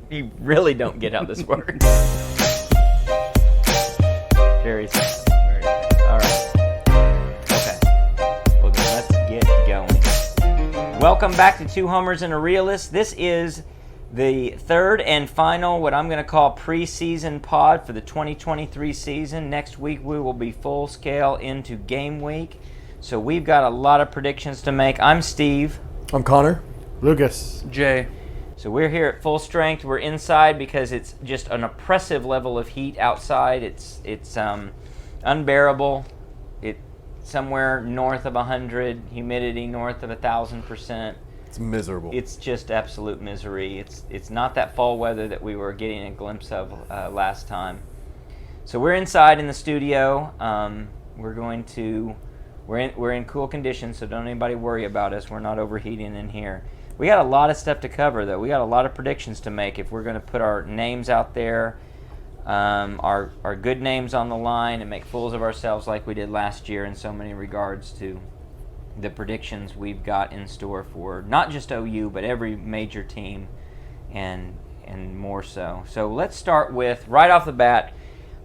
You really don't get how this works. Very simple. Very simple. All right. Okay. Well, then let's get going. Welcome back to Two Homers and a Realist. This is the third and final, what I'm going to call preseason pod for the 2023 season. Next week we will be full scale into game week. So we've got a lot of predictions to make. I'm Steve. I'm Connor. Lucas. Jay. So we're here at full strength. We're inside because it's just an oppressive level of heat outside. It's unbearable. It's somewhere north of 100, humidity north of 1,000%. It's miserable. It's just absolute misery. It's not that fall weather that we were getting a glimpse of last time. So we're inside in the studio. We're in cool conditions, so don't anybody worry about us. We're not overheating in here. We got a lot of stuff to cover, though. We got a lot of predictions to make if we're going to put our names out there, our good names on the line, and make fools of ourselves like we did last year in so many regards to the predictions we've got in store for not just OU, but every major team and more so. So let's start with, right off the bat,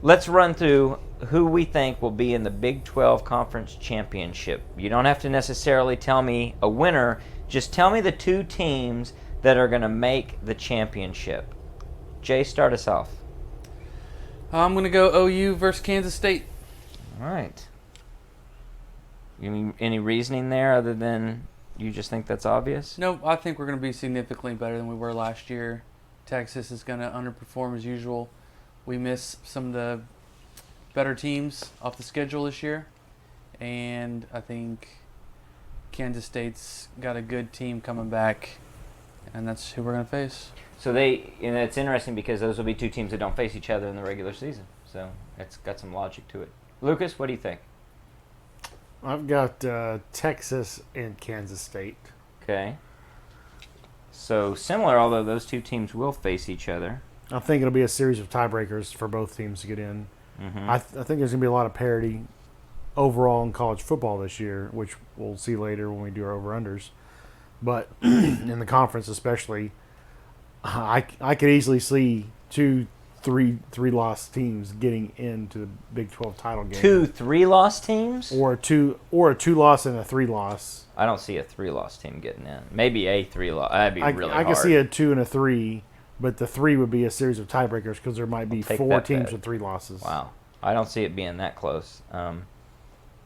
let's run through who we think will be in the Big 12 Conference Championship. You don't have to necessarily tell me a winner. Just tell me the two teams that are going to make the championship. Jay, start us off. I'm going to go OU versus Kansas State. All right. Any reasoning there other than you just think that's obvious? No, I think we're going to be significantly better than we were last year. Texas is going to underperform as usual. We miss some of the better teams off the schedule this year. And I think Kansas State's got a good team coming back. And that's who we're going to face. So it's interesting because those will be two teams that don't face each other in the regular season. So it's got some logic to it. Lucas, what do you think? I've got Texas and Kansas State. Okay. So similar, although those two teams will face each other. I think it'll be a series of tiebreakers for both teams to get in. Mm-hmm. I think there's going to be a lot of parity overall in college football this year, which we'll see later when we do our over-unders. But in the conference especially, I could easily see three-loss teams getting into the Big 12 title game. 2 3-loss teams? Or a two-loss and a three-loss. I don't see a 3-loss team getting in. Maybe a 3-loss. That'd be really hard. I can see a 2 and a 3, but the 3 would be a series of tiebreakers because there might be 4 teams with 3 losses. Wow. I don't see it being that close.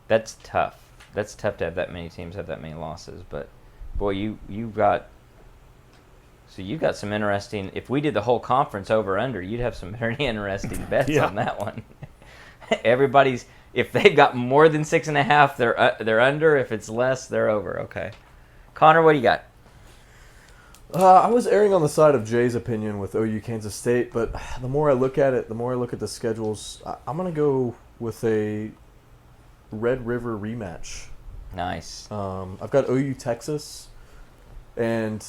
That's tough. That's tough to have that many teams have that many losses. But, boy, you've got some interesting – if we did the whole conference over-under, you'd have some very interesting bets on that one. Everybody's – if they've got more than 6.5, they're under. If it's less, they're over. Okay. Connor, what do you got? I was erring on the side of Jay's opinion with OU Kansas State, but the more I look at it, the more I look at the schedules, I'm going to go with a Red River rematch. Nice. I've got OU Texas, and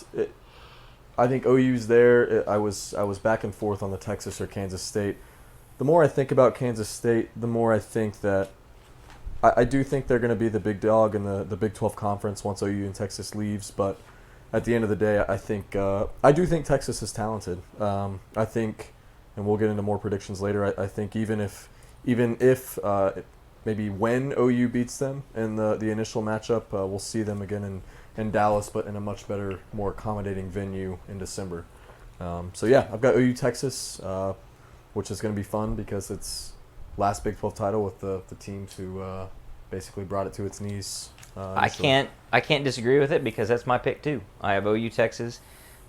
I think OU's there. I was back and forth on the Texas or Kansas State. The more I think about Kansas State, the more I think that I do think they're going to be the big dog in the Big 12 Conference once OU and Texas leaves, but at the end of the day, I do think Texas is talented. I think, and we'll get into more predictions later. I think even if maybe when OU beats them in the initial matchup, we'll see them again in Dallas, but in a much better, more accommodating venue in December. So yeah, I've got OU Texas, which is going to be fun because it's last Big 12 title with the teams who basically brought it to its knees. I can't disagree with it because that's my pick too. I have OU Texas.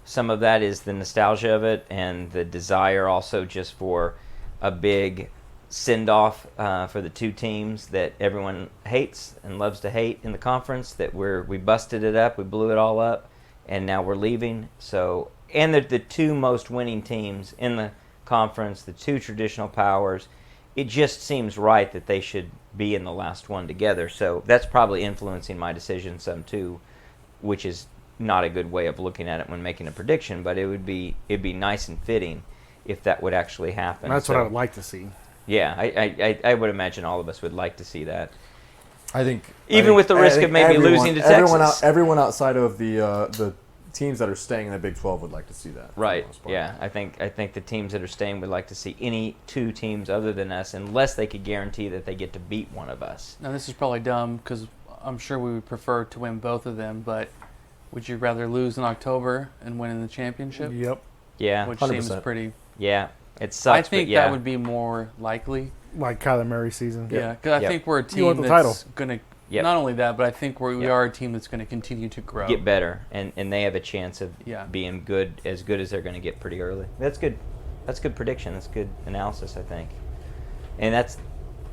Some of that is the nostalgia of it and the desire also just for a big send-off for the two teams that everyone hates and loves to hate in the conference, that we busted it up, we blew it all up, and now we're leaving. So, and the two most winning teams in the conference, the two traditional powers, it just seems right that they should be in the last one together. So that's probably influencing my decision some too, which is not a good way of looking at it when making a prediction, but it'd be nice and fitting if that would actually happen. That's what I would like to see. Yeah, I would imagine all of us would like to see that. I think with the risk of maybe losing to Texas. Everyone outside of the teams that are staying in the Big 12 would like to see that. for the Right. most part. Yeah. I think the teams that are staying would like to see any two teams other than us, unless they could guarantee that they get to beat one of us. Now, this is probably dumb because I'm sure we would prefer to win both of them, but would you rather lose in October and win in the championship? Yep. Yeah. Which 100%. seems pretty. Yeah. It sucks. I think but yeah. that would be more likely. Like Kyler Murray season. Yeah, because I Yep. think we're a You team want the that's title. going to. Yep. Not only that, but I think we Yep. are a team that's going to continue to grow. get better, and they have a chance of Yeah. being good as they're going to get pretty early. That's good. That's good prediction. That's good analysis, I think, and that's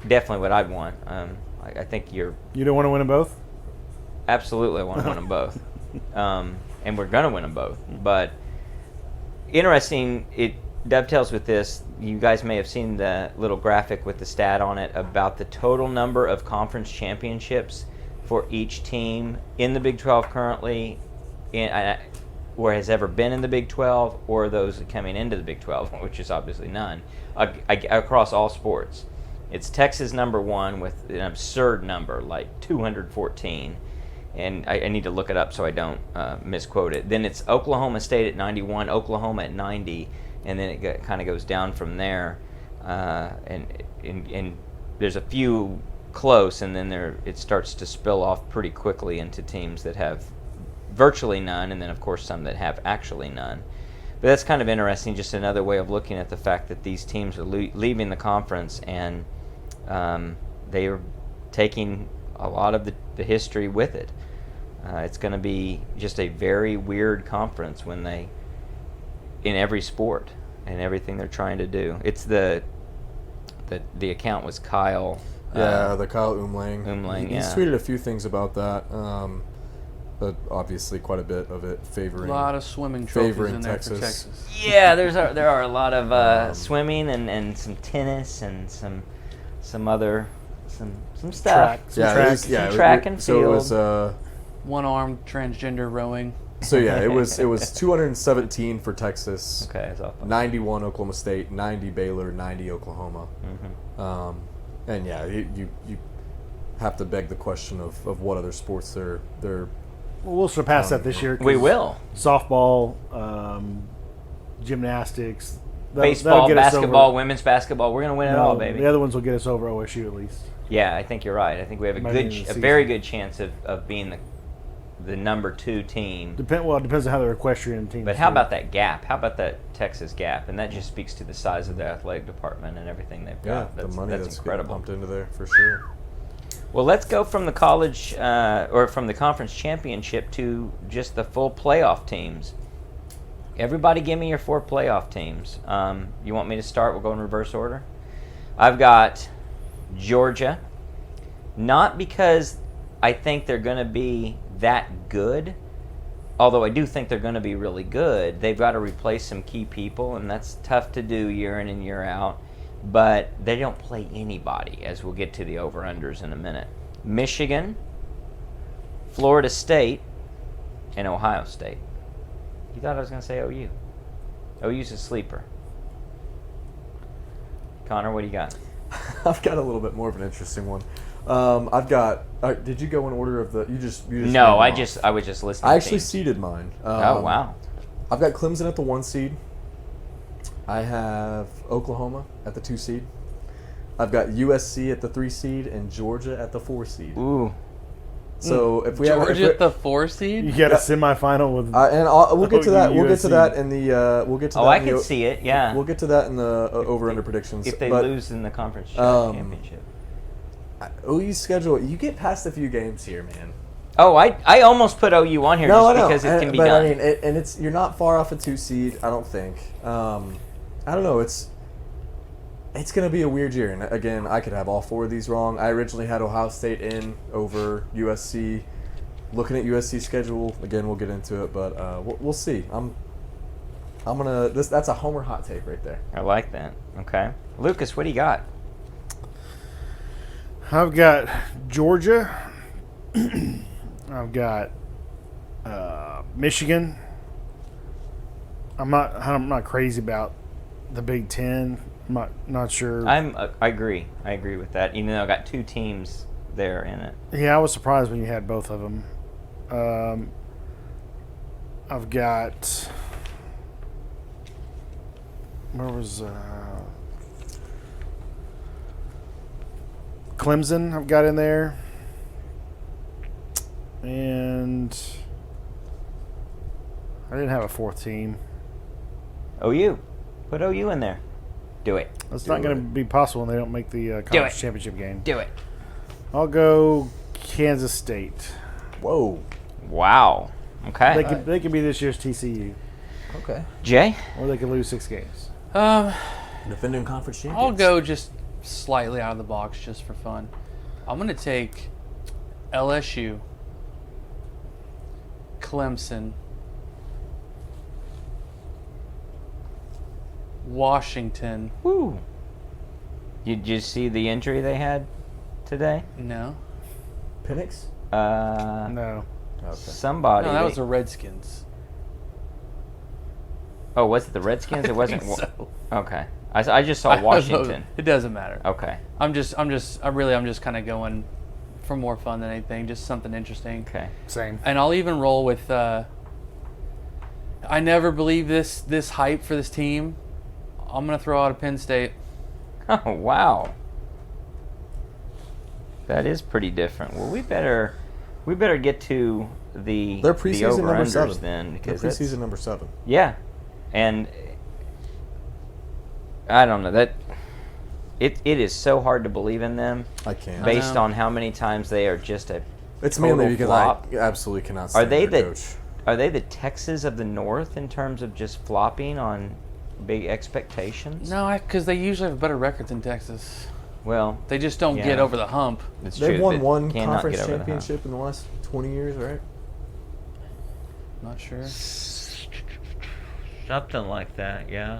definitely what I'd want. I think you're You don't want to win them both? absolutely want to win them both, and we're going to win them both. But interesting, it dovetails with this. You guys may have seen the little graphic with the stat on it about the total number of conference championships for each team in the Big 12 currently, or has ever been in the Big 12, or those coming into the Big 12, which is obviously none, across all sports. It's Texas number one with an absurd number, like 214. And I need to look it up so I don't misquote it. Then it's Oklahoma State at 91, Oklahoma at 90, and then it kind of goes down from there. And there's a few close, and then it starts to spill off pretty quickly into teams that have virtually none, and then of course some that have actually none. But that's kind of interesting, just another way of looking at the fact that these teams are leaving the conference, and they are taking a lot of the history with it. It's going to be just a very weird conference when in every sport and everything they're trying to do. It's the account was Kyle. Yeah, the Kyle Umlang. Umlang, He's yeah. tweeted a few things about that, but obviously quite a bit of it A favoring. lot of swimming trophies favoring in there Texas. for Texas. Yeah, there are a lot of swimming and some tennis and some other some stuff. Track. Some track and So it was. One-armed transgender rowing. So yeah, it was 217 for Texas. Okay, that's off. 91 Oklahoma State, 90 Baylor, 90 Oklahoma. Mm-hmm. And yeah, you have to beg the question of what other sports they're Well, we'll surpass that this year. 'cause We will. Softball, gymnastics, Baseball, that'll get us basketball, over. women's basketball. We're going to win it No, all, baby. The other ones will get us over OSU at least. Yeah, I think you're right. I think we have By the end of the a season. very good chance of being the number 2 team. It depends on how the equestrian team. But how about that gap? How about that Texas gap? And that just speaks to the size of the athletic department and everything they've yeah got. the money that's incredible. pumped into there for sure. Well, let's go from the college or from the conference championship to just the full playoff teams. Everybody give me your 4 playoff teams. You want me to start? We'll go in reverse order. I've got Georgia, not because I think they're going to be that good, although I do think they're going to be really good. They've got to replace some key people, and that's tough to do year in and year out. But they don't play anybody, as we'll get to the over-unders in a minute. Michigan, Florida State, and Ohio State. You thought I was going to say OU. OU's a sleeper. Connor, what do you got? I've got a little bit more of an interesting one. I've got. Did you go in order of the? You just. No, named I them off. was just listening. I to actually teams. seeded mine. Oh wow. I've got Clemson at the 1 seed. I have Oklahoma at the 2 seed. I've got USC at the 3 seed and Georgia at the 4 seed. Ooh. So if we Georgia have at the 4 seed? You got a semifinal with. we'll get to that. We'll get to USC. that in the. We'll get to. Oh, that I in the can see it. Yeah. We'll get to that in the over/under predictions. If they but lose in the conference championship. OU's schedule, you get past a few games here, man. Oh, I almost put OU on here No, I just know, because it can be but done. I mean, and you're not far off a 2 seed. I don't think. I don't know. It's going to be a weird year, and again, I could have all 4 of these wrong. I originally had Ohio State in over USC. Looking at USC's schedule again, we'll get into it, but we'll see. I'm gonna. That's a homer hot take right there. I like that. Okay, Lucas, what do you got? I've got Georgia. I've got Michigan. I'm not crazy about the Big Ten. I'm not sure. I agree. I agree with that. Even though I got 2 teams there in it. Yeah, I was surprised when you had both of them. I've got. Where was Clemson? I've got in there, and I didn't have a fourth team. OU. Put OU in there. Do it. It's not going to be possible when they don't make the conference championship game. Do it. I'll go Kansas State. Whoa. Wow. Okay. They could be this year's TCU, Okay. Jay? or they could lose 6 games. Defending conference champions. I'll go just slightly out of the box just for fun. I'm going to take LSU, Clemson, Washington. Woo. Did you see the injury they had today? No. Penix? No. Okay. Somebody. No, that was the Redskins. Oh, was it the Redskins? It wasn't. So. Okay. I just saw Washington. It doesn't matter. Okay. I'm just kind of going for more fun than anything, just something interesting. Okay. Same. And I'll even roll with. I never believed this hype for this team. I'm gonna throw out a Penn State. Oh wow. That is pretty different. Well, we better get to the They're preseason number over-unders 7. then, They're because preseason number 7. yeah, and I don't know that it is so hard to believe in them I can't. based know. on how many times they are just a It's total mainly because flop. I absolutely cannot Are stand they their the coach. Are they the Texas of the North in terms of just flopping on big expectations? No, because they usually have a better record than Texas. Well, They just don't Yeah. get over the hump. it's They've true. won They one cannot conference get over the hump. championship in the last 20 years, right? Not sure. Something like that, yeah.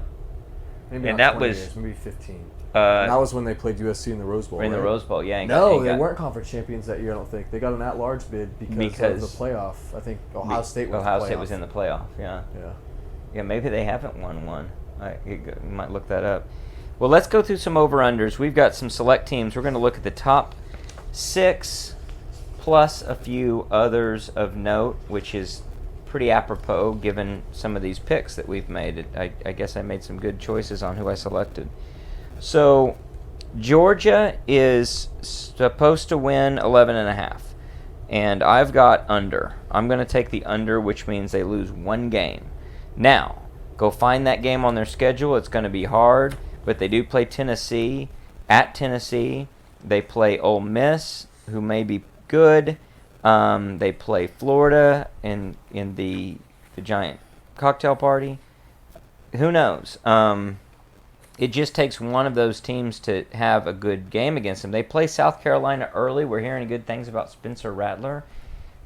Maybe And not that 20 was- years, maybe 15. And that was when they played USC in the Rose Bowl. In the right? Rose Bowl, yeah. No, they weren't conference champions that year. I don't think they got an at-large bid because Because- of the playoff. I think Ohio State was. Ohio the State playoff. was in the playoff, yeah. Yeah. Yeah, maybe they haven't won one. You might look that up. Well, let's go through some over-unders. We've got some select teams. We're going to look at the top 6 plus a few others of note, which is pretty apropos given some of these picks that we've made. I guess I made some good choices on who I selected. So Georgia is supposed to win 11.5, and I've got under. I'm going to take the under, which means they lose one game. Now, go find that game on their schedule. It's going to be hard, but they do play Tennessee. At Tennessee, they play Ole Miss, who may be good. They play Florida in the giant cocktail party. Who knows? It just takes one of those teams to have a good game against them. They play South Carolina early. We're hearing good things about Spencer Rattler.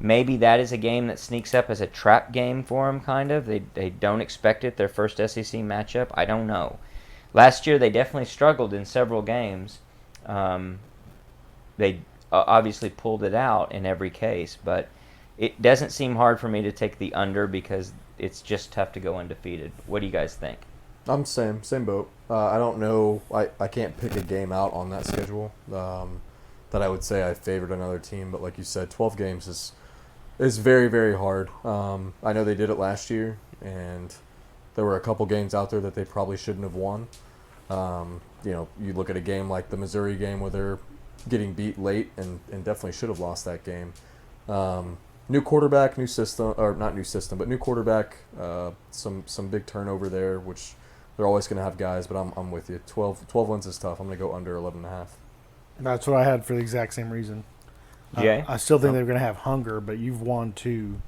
Maybe that is a game that sneaks up as a trap game for them, kind of. They don't expect it, their first SEC matchup. I don't know. Last year, they definitely struggled in several games. They obviously pulled it out in every case, but it doesn't seem hard for me to take the under because it's just tough to go undefeated. What do you guys think? I'm same boat. I don't know. I can't pick a game out on that schedule that I would say I favored another team. But like you said, 12 games is very, very hard. I know they did it last year, and there were a couple games out there that they probably shouldn't have won. You look at a game like the Missouri game where they're getting beat late and definitely should have lost that game. New quarterback, new system, or not new system, but new quarterback. Some big turnover there, which they're always going to have guys, but I'm with you. 12 wins is tough. I'm going to go under 11.5. That's what I had for the exact same reason. Jay? I still think they're going to have hunger, but you've won 2.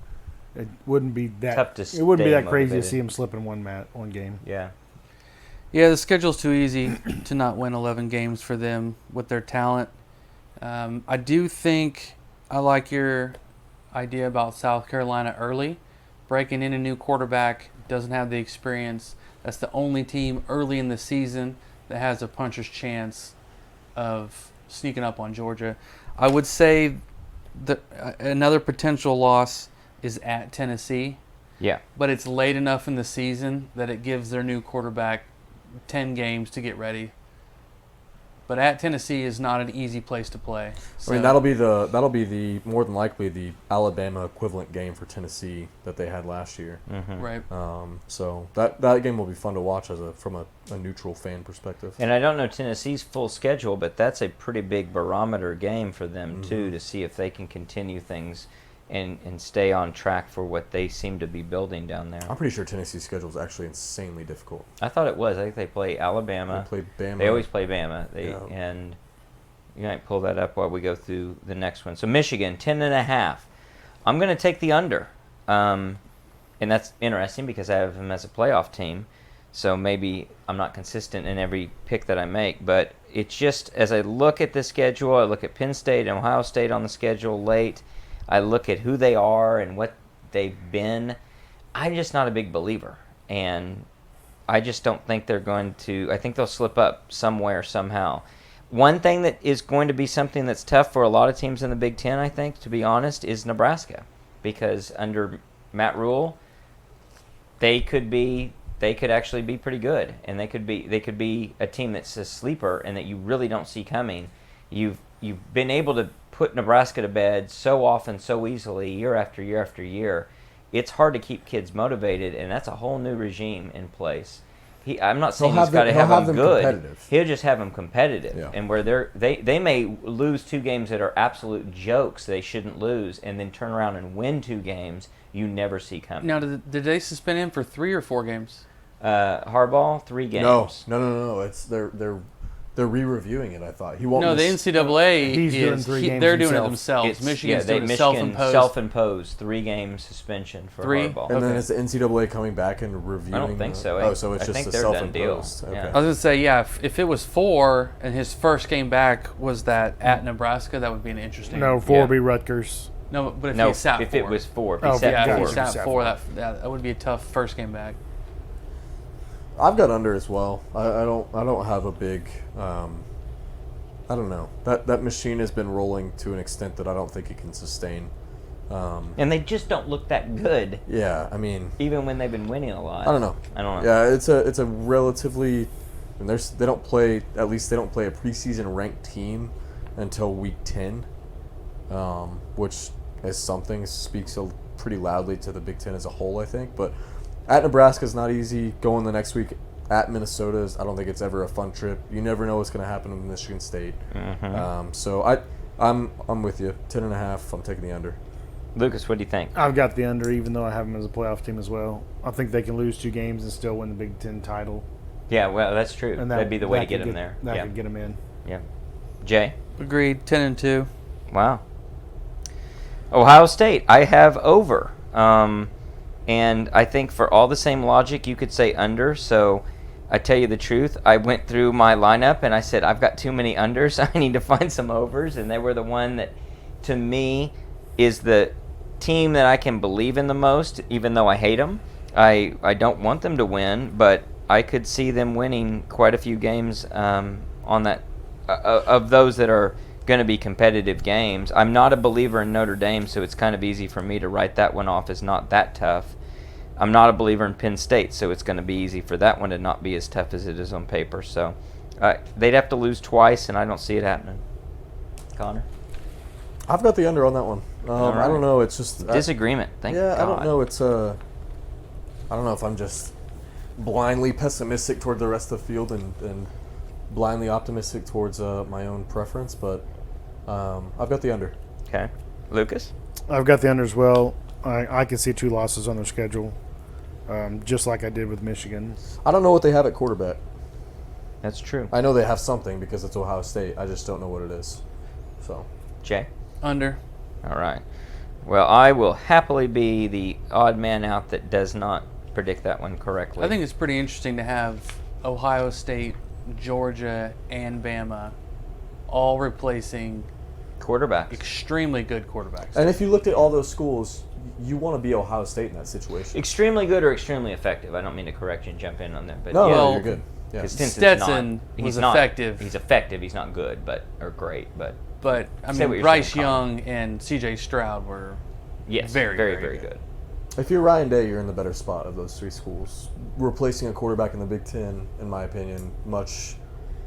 It wouldn't be that Tough to It wouldn't be stay that crazy to motivated. see them slip in one game. Yeah. Yeah, the schedule's too easy to not win 11 games for them with their talent. I do think I like your idea about South Carolina early. Breaking in a new quarterback, doesn't have the experience. That's the only team early in the season that has a puncher's chance of sneaking up on Georgia. I would say that another potential loss is at Tennessee, Yeah. but it's late enough in the season that it gives their new quarterback 10 games to get ready. But at Tennessee is not an easy place to play. I mean, that'll be the more than likely the Alabama equivalent game for Tennessee that they had last year. Mm-hmm. right. So that game will be fun to watch from a neutral fan perspective. And I don't know Tennessee's full schedule, but that's a pretty big barometer game for them, too, to see if they can continue things and stay on track for what they seem to be building down there. I'm pretty sure Tennessee's schedule is actually insanely difficult. I thought it was. I think they play Alabama. They play Bama. They always play Bama. Yeah. And you might pull that up while we go through the next one. So Michigan, 10.5. I'm going to take the under. And that's interesting because I have them as a playoff team. So maybe I'm not consistent in every pick that I make. But it's just, as I look at the schedule, I look at Penn State and Ohio State on the schedule late. I look at who they are and what they've been. I'm just not a big believer. And I just don't think they're going to. I think they'll slip up somewhere, somehow. One thing that is going to be something that's tough for a lot of teams in the Big Ten, I think, to be honest, is Nebraska. Because under Matt Rule, they could actually be pretty good. And they could be a team that's a sleeper and that you really don't see coming. You've been able to put Nebraska to bed so often, so easily, year after year after year. It's hard to keep kids motivated, and that's a whole new regime in place. I'm not saying he's got to have them good. Competitive. He'll just have them competitive, Yeah. and where they may lose 2 games that are absolute jokes they shouldn't lose, and then turn around and win 2 games you never see coming. Now, did they suspend him for 3 or 4 games? Harbaugh, 3 games. No. It's they're re-reviewing it. I thought he won't. No, the NCAA He's doing 3 games they're doing it himself. themselves. Michigan's doing Michigan a self-imposed 3-game suspension for 3? Harbaugh. And then Okay. is the NCAA coming back and reviewing? I don't think so. Oh, so it's I just think a they're done deal. self-imposed. Yeah. Okay. I was going to say, yeah, if it was 4 and his first game back was that at Nebraska, that would be an interesting. No, 4 Yeah. would be Rutgers. No, but if No, he sat if 4. it was 4. If he Oh, sat yeah, if he 4. sat Sat 4, four. that would be a tough first game back. I've got under as well. I don't have a big. I don't know. That machine has been rolling to an extent that I don't think it can sustain. And they just don't look that good, Yeah, I mean, even when they've been winning a lot. I don't know. Yeah, it's a relatively. I mean, they don't play. At least they don't play a preseason ranked team until week 10, which is something speaks pretty loudly to the Big Ten as a whole, I think. But at Nebraska is not easy. Going the next week at Minnesota is, I don't think it's ever a fun trip. You never know what's going to happen with Michigan State. So I'm with you. 10.5. I'm taking the under. Lucas, what do you think? I've got the under, even though I have them as a playoff team as well. I think they can lose 2 games and still win the Big Ten title. Yeah, well, that's true. And That'd be the way to that get could them there. That Yeah. could get them in. Yeah. Jay? Agreed. 10-2. Wow. Ohio State, I have over. And I think for all the same logic, you could say under. So I tell you the truth, I went through my lineup and I said, I've got too many unders. I need to find some overs. And they were the one that, to me, is the team that I can believe in the most, even though I hate them. I don't want them to win, but I could see them winning quite a few games on that of those that are going to be competitive games. I'm not a believer in Notre Dame, so it's kind of easy for me to write that one off as not that tough. I'm not a believer in Penn State, so it's going to be easy for that one to not be as tough as it is on paper. So they'd have to lose twice, and I don't see it happening. Connor? I've got the under on that one. All right. I don't know. It's just Disagreement. Thank God. I don't know. It's I don't know if I'm just blindly pessimistic toward the rest of the field and blindly optimistic towards my own preference, but I've got the under. Okay. Lucas? I've got the under as well. I can see 2 losses on their schedule, just like I did with Michigan. I don't know what they have at quarterback. That's true. I know they have something because it's Ohio State. I just don't know what it is. So, Jay? Under. All right. Well, I will happily be the odd man out that does not predict that one correctly. I think it's pretty interesting to have Ohio State, Georgia, and Bama all replacing quarterbacks. extremely good quarterbacks. and if you looked at all those schools, you want to be Ohio State in that situation. Extremely good or extremely effective. I don't mean to correct you and jump in on that, but No, yeah. no, Well, you're good. Yeah. 'Cause Stinson's Stetson not, was he's not- effective. He's effective. He's not good, or great, but But, I Say what mean, you're Bryce saying, Young and C.J. Stroud were yes, very, very, very very good. If you're Ryan Day, you're in the better spot of those 3 schools. Replacing a quarterback in the Big Ten, in my opinion, much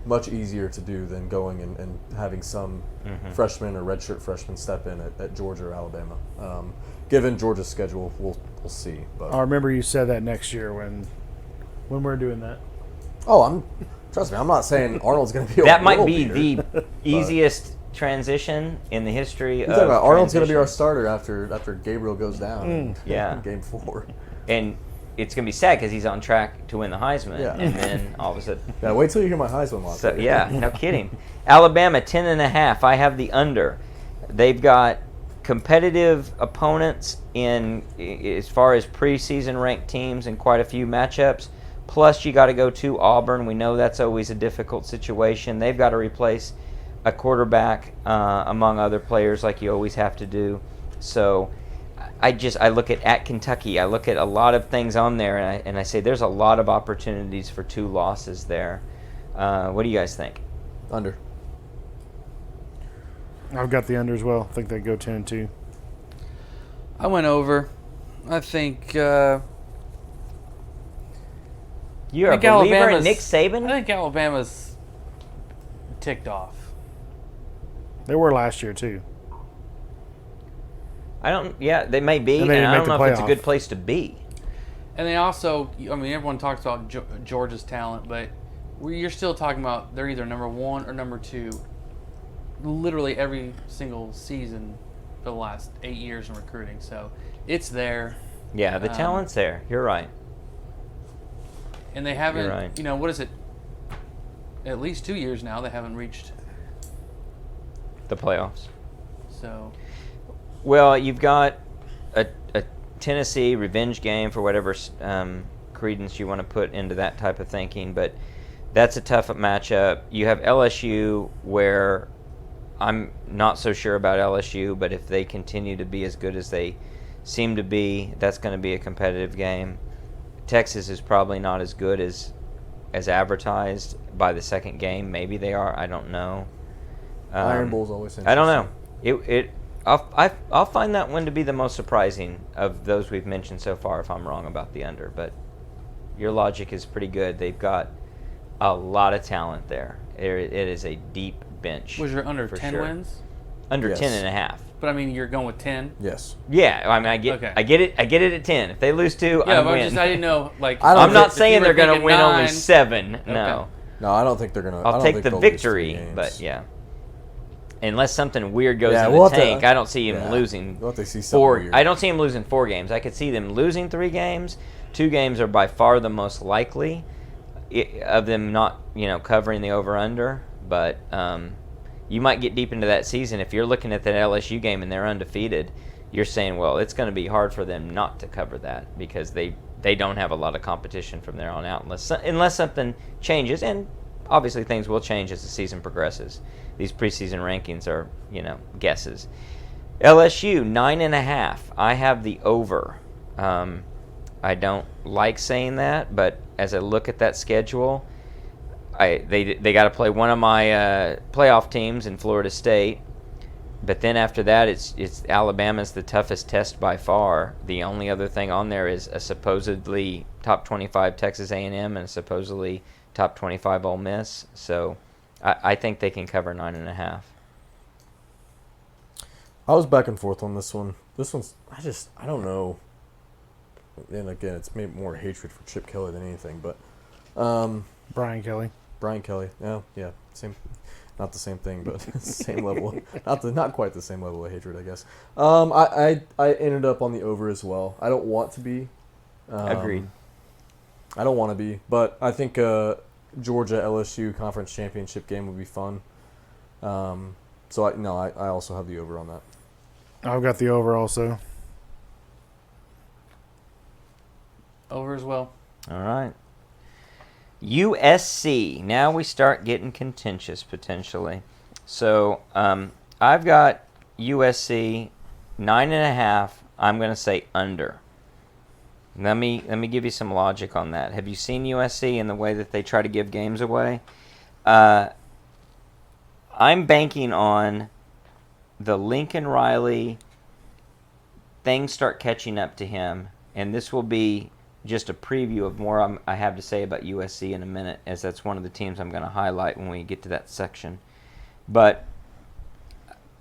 much easier to do than going and having some freshman or redshirt freshman step in at Georgia or Alabama. Given Georgia's schedule, we'll see. But I remember you said that next year when we're doing that. Trust me, I'm not saying Arnold's going to be That a might world be beater, the easiest transition in the history You're of talking about Arnold's going to be our transition. starter after Gabriel goes down in Yeah. Game 4. And it's going to be sad because he's on track to win the Heisman. Yeah. And then all of a sudden. Yeah, wait till you hear my Heisman lock. So, yeah, no kidding. Alabama, 10.5. I have the under. They've got competitive opponents in as far as preseason ranked teams and quite a few matchups. Plus, you got to go to Auburn. We know that's always a difficult situation. They've got to replace a quarterback among other players like you always have to do. So I look at Kentucky. I look at a lot of things on there, and I say there's a lot of opportunities for 2 losses there. What do you guys think? Under. I've got the under as well. I think they go 10-2. I went over. I think You're I a think believer in Alabama's- Nick I Saban? think Alabama's ticked off. They were last year too. They may be, And and they didn't I make don't know the if it's a playoff. good place to be. And they also, I mean, everyone talks about Georgia's talent, but you're still talking about they're either number 1 or number 2 literally every single season for the last 8 years in recruiting. So it's there. Yeah, the talent's there. You're right. And they haven't, You're right. what is it? At least 2 years now they haven't reached. The playoffs. So Well, you've got a Tennessee revenge game for whatever credence you want to put into that type of thinking, but that's a tough matchup. You have LSU, where I'm not so sure about LSU, but if they continue to be as good as they seem to be, that's going to be a competitive game. Texas is probably not as good as advertised by the second game. Maybe they are. I don't know. Iron Bowl's always interesting. I don't know. I'll find that one to be the most surprising of those we've mentioned so far if I'm wrong about the under, but your logic is pretty good. They've got a lot of talent there. It is a deep bench. was your under for 10 sure. wins? Under Yes. 10.5. But I mean, you're going with 10. Yes. Yeah, I mean, Okay. I get it at 10. If they lose 2, Yeah, I but win. I didn't know. Like, I don't I'm not think- saying they're going to win only 9. 7. No. Okay. No, I don't think they're going to. I'll take the victory, but yeah. Unless something weird goes Yeah, in we'll the have to- tank, I don't see him yeah. losing We'll have to see something 4. weird. I don't see him losing 4 games. I could see them losing 3 games. 2 games are by far the most likely of them not, covering the over/under. But you might get deep into that season. If you're looking at that LSU game and they're undefeated, you're saying, well, it's going to be hard for them not to cover that because they don't have a lot of competition from there on out unless something changes. And obviously things will change as the season progresses. These preseason rankings are, guesses. LSU, 9.5. I have the over. I don't like saying that, but as I look at that schedule, they got to play one of my playoff teams in Florida State. But then after that, it's Alabama's the toughest test by far. The only other thing on there is a supposedly top 25 Texas A&M and a supposedly top 25 Ole Miss. So I think they can cover 9.5. I was back and forth on this one. This one's I don't know. And again, it's maybe more hatred for Chip Kelly than anything, but Brian Kelly. Brian Kelly. Yeah, same. Not the same thing, but same level. Not quite the same level of hatred, I guess. I ended up on the over as well. I don't want to be. Agreed. I don't want to be, but I think Georgia LSU conference championship game would be fun. So I also have the over on that. I've got the over also. Over as well. All right. USC. Now we start getting contentious potentially. So I've got USC 9.5. I'm going to say under. Let me give you some logic on that. Have you seen USC in the way that they try to give games away? I'm banking on the Lincoln Riley things start catching up to him, and this will be just a preview of more I have to say about USC in a minute, as that's one of the teams I'm going to highlight when we get to that section. But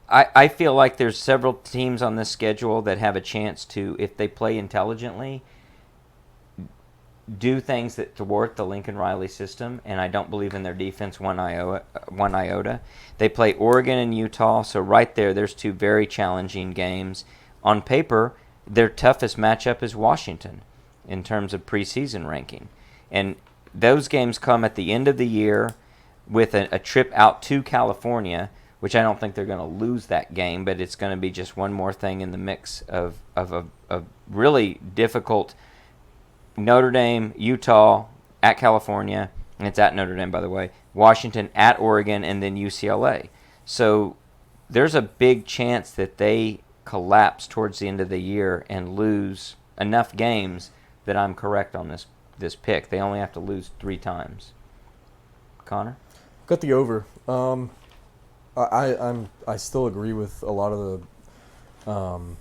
I feel like there's several teams on this schedule that have a chance to, if they play intelligently, do things that thwart the Lincoln Riley system, and I don't believe in their defense one iota. They play Oregon and Utah, so right there's two very challenging games. On paper, their toughest matchup is Washington in terms of preseason ranking. And those games come at the end of the year with a trip out to California, which I don't think they're going to lose that game, but it's going to be just one more thing in the mix of a really difficult Notre Dame, Utah, at California, and it's at Notre Dame, by the way, Washington, at Oregon, and then UCLA. So there's a big chance that they collapse towards the end of the year and lose enough games that I'm correct on this pick. They only have to lose 3 times. Connor? Got the over. I still agree with a lot of the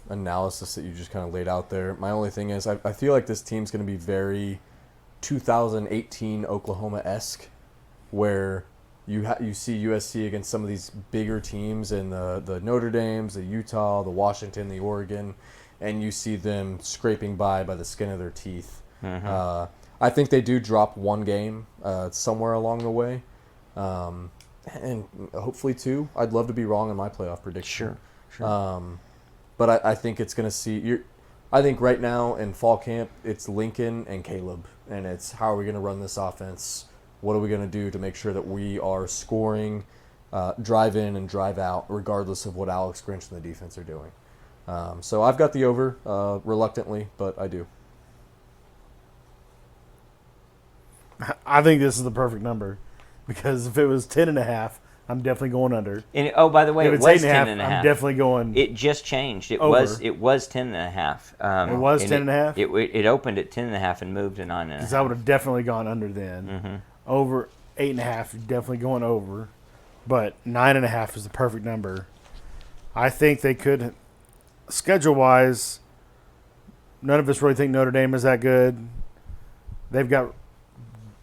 analysis that you just kind of laid out there. My only thing is I feel like this team's going to be very 2018 Oklahoma-esque, where you see USC against some of these bigger teams in the Notre Dames, the Utah, the Washington, the Oregon, and you see them scraping by the skin of their teeth. Mm-hmm. I think they do drop one game somewhere along the way, and hopefully 2. I'd love to be wrong in my playoff prediction. Sure. But I think it's going to see I think right now in fall camp, it's Lincoln and Caleb, and it's how are we going to run this offense? What are we going to do to make sure that we are scoring, drive in and drive out, regardless of what Alex Grinch and the defense are doing? So I've got the over, reluctantly, but I do. I think this is the perfect number, because if it was 10.5, I'm definitely going under. And by the way, If it it's was 8.5, 10.5. I'm definitely going. It just changed. It over. was 10.5. It was 10.5? It opened at 10.5 and moved to 9.5. Because I would have definitely gone under then. Mm-hmm. Over 8.5, definitely going over. But 9.5 is the perfect number. I think they could, schedule-wise, none of us really think Notre Dame is that good. They've got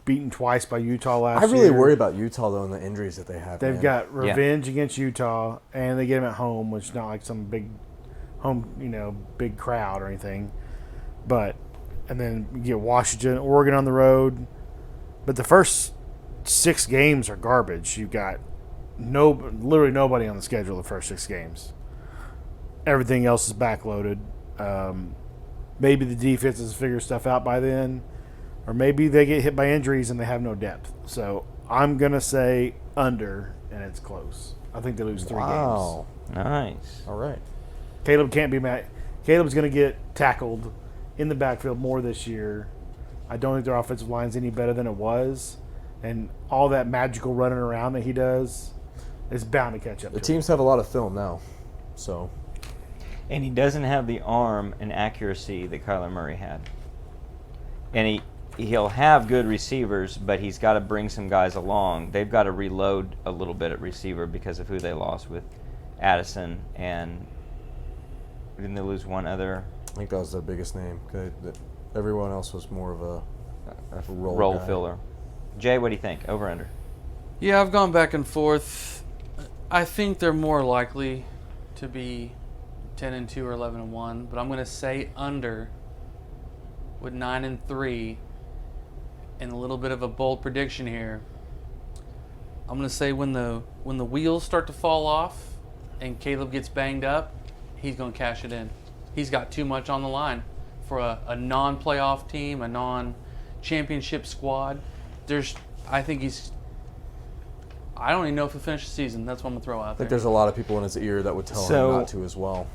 beaten twice by Utah last year. I really worry about Utah, though, and the injuries that they have. They've man. got revenge against Utah, and they get them at home, which is not like some big home, big crowd or anything. But, and then you get Washington, Oregon on the road. But the first 6 games are garbage. You've got literally nobody on the schedule the first 6 games. Everything else is backloaded. Maybe the defenses figure stuff out by then. Or maybe they get hit by injuries and they have no depth. So I'm going to say under, and it's close. I think they lose 3 Wow. games. Nice. All right. Caleb can't be mad. Caleb's going to get tackled in the backfield more this year. I don't think their offensive line's any better than it was. And all that magical running around that he does is bound to catch up The to teams have a lot of film now, so. And he doesn't have the arm and accuracy that Kyler Murray had. And he'll have good receivers, but he's got to bring some guys along. They've got to reload a little bit at receiver because of who they lost with Addison, and didn't they lose one other? I think that was their biggest name. Everyone else was more of a role guy. filler. Jay, what do you think? Over under? Yeah, I've gone back and forth. I think they're more likely to be 10-2 or 11-1, but I'm going to say under with 9-3, and a little bit of a bold prediction here. I'm going to say when the wheels start to fall off and Caleb gets banged up, he's going to cash it in. He's got too much on the line for a non-playoff team, a non-championship squad. I don't even know if he'll finish the season. That's what I'm going to throw out I think there. there's a lot of people in his ear that would tell him not to as well.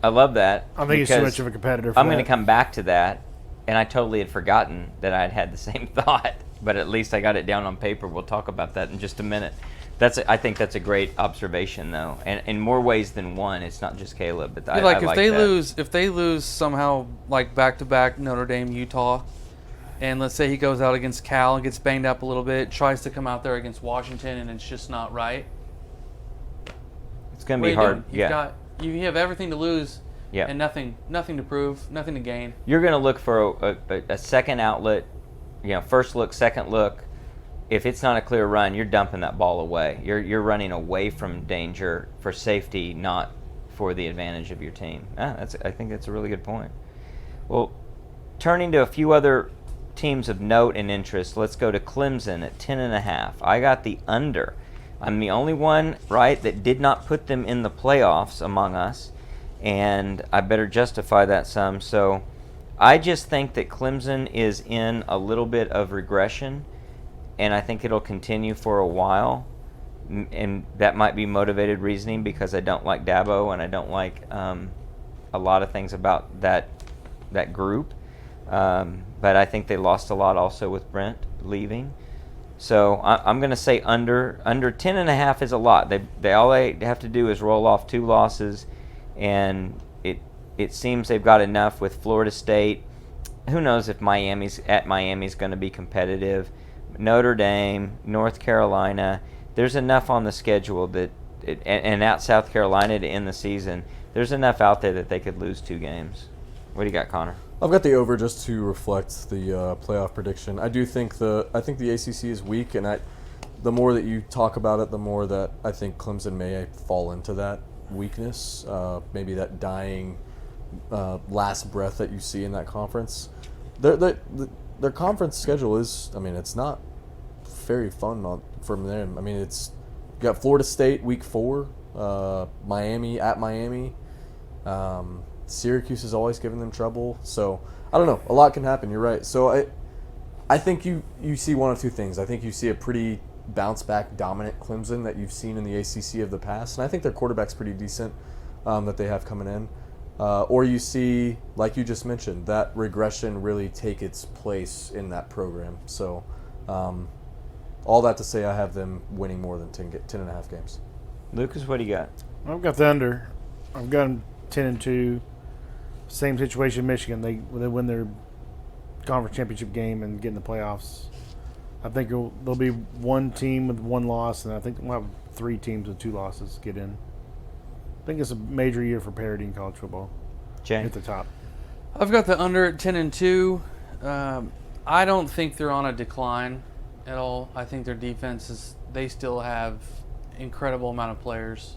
I love that. I think he's too much of a competitor for I'm going that. to come back to that, and I totally had forgotten that I'd had the same thought, but at least I got it down on paper. We'll talk about that in just a minute. I think that's a great observation, though, and in more ways than one. It's not just Caleb, but I like that. If they lose somehow, like back-to-back Notre Dame, Utah, and let's say he goes out against Cal and gets banged up a little bit, tries to come out there against Washington, and it's just not right. It's going to be hard. You have everything to lose Yeah. And nothing to prove, nothing to gain. You're going to look for a second outlet, first look, second look. If it's not a clear run, you're dumping that ball away. You're running away from danger for safety, not for the advantage of your team. I think that's a really good point. Well, turning to a few other teams of note and interest, let's go to Clemson at 10.5. I got the under. I'm the only one, right, that did not put them in the playoffs among us, and I better justify that some. So I just think that Clemson is in a little bit of regression, and I think it'll continue for a while. And that might be motivated reasoning because I don't like Dabo and I don't like a lot of things about that group. But I think they lost a lot also with Brent leaving. So I'm going to say under 10.5 is a lot. All they have to do is roll off 2 losses, and it seems they've got enough with Florida State. Who knows if Miami's going to be competitive. Notre Dame, North Carolina, there's enough on the schedule and out South Carolina to end the season. There's enough out there that they could lose 2 games. What do you got, Connor? I've got the over just to reflect the playoff prediction. I think the ACC is weak, and the more that you talk about it, the more that I think Clemson may fall into that weakness, maybe that dying last breath that you see in that conference. Their conference schedule is, it's not very fun from them. It's you got Florida State week 4, Miami at Miami. Syracuse has always given them trouble. So I don't know. A lot can happen. You're right. So I think you see one of two things. I think you see a pretty bounce back dominant Clemson that you've seen in the ACC of the past, and I think their quarterback's pretty decent that they have coming in. Or you see, like you just mentioned, that regression really take its place in that program. So all that to say, I have them winning more than 10.5 games. Lucas, what do you got? I've got the under. I've got them 10-2. Same situation Michigan. They win their conference championship game and get in the playoffs. I think there'll be one team with 1 loss, and I think we'll have 3 teams with 2 losses get in. I think it's a major year for parity in college football. Jay? Hit the top. I've got the under at 10-2. I don't think they're on a decline at all. I think their defense they still have incredible amount of players.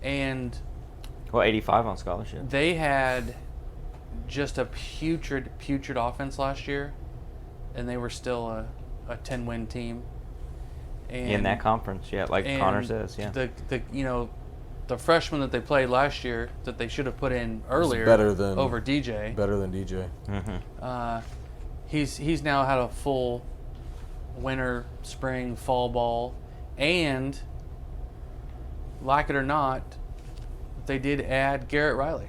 And 85 on scholarship. they had just a putrid offense last year, and they were still a 10-win team. And In that conference, yeah, like Connor says, yeah. The freshman that they played last year that they should have put in earlier over DJ. Better than DJ. Mm-hmm. He's now had a full winter, spring, fall ball, and like it or not, they did add Garrett Riley.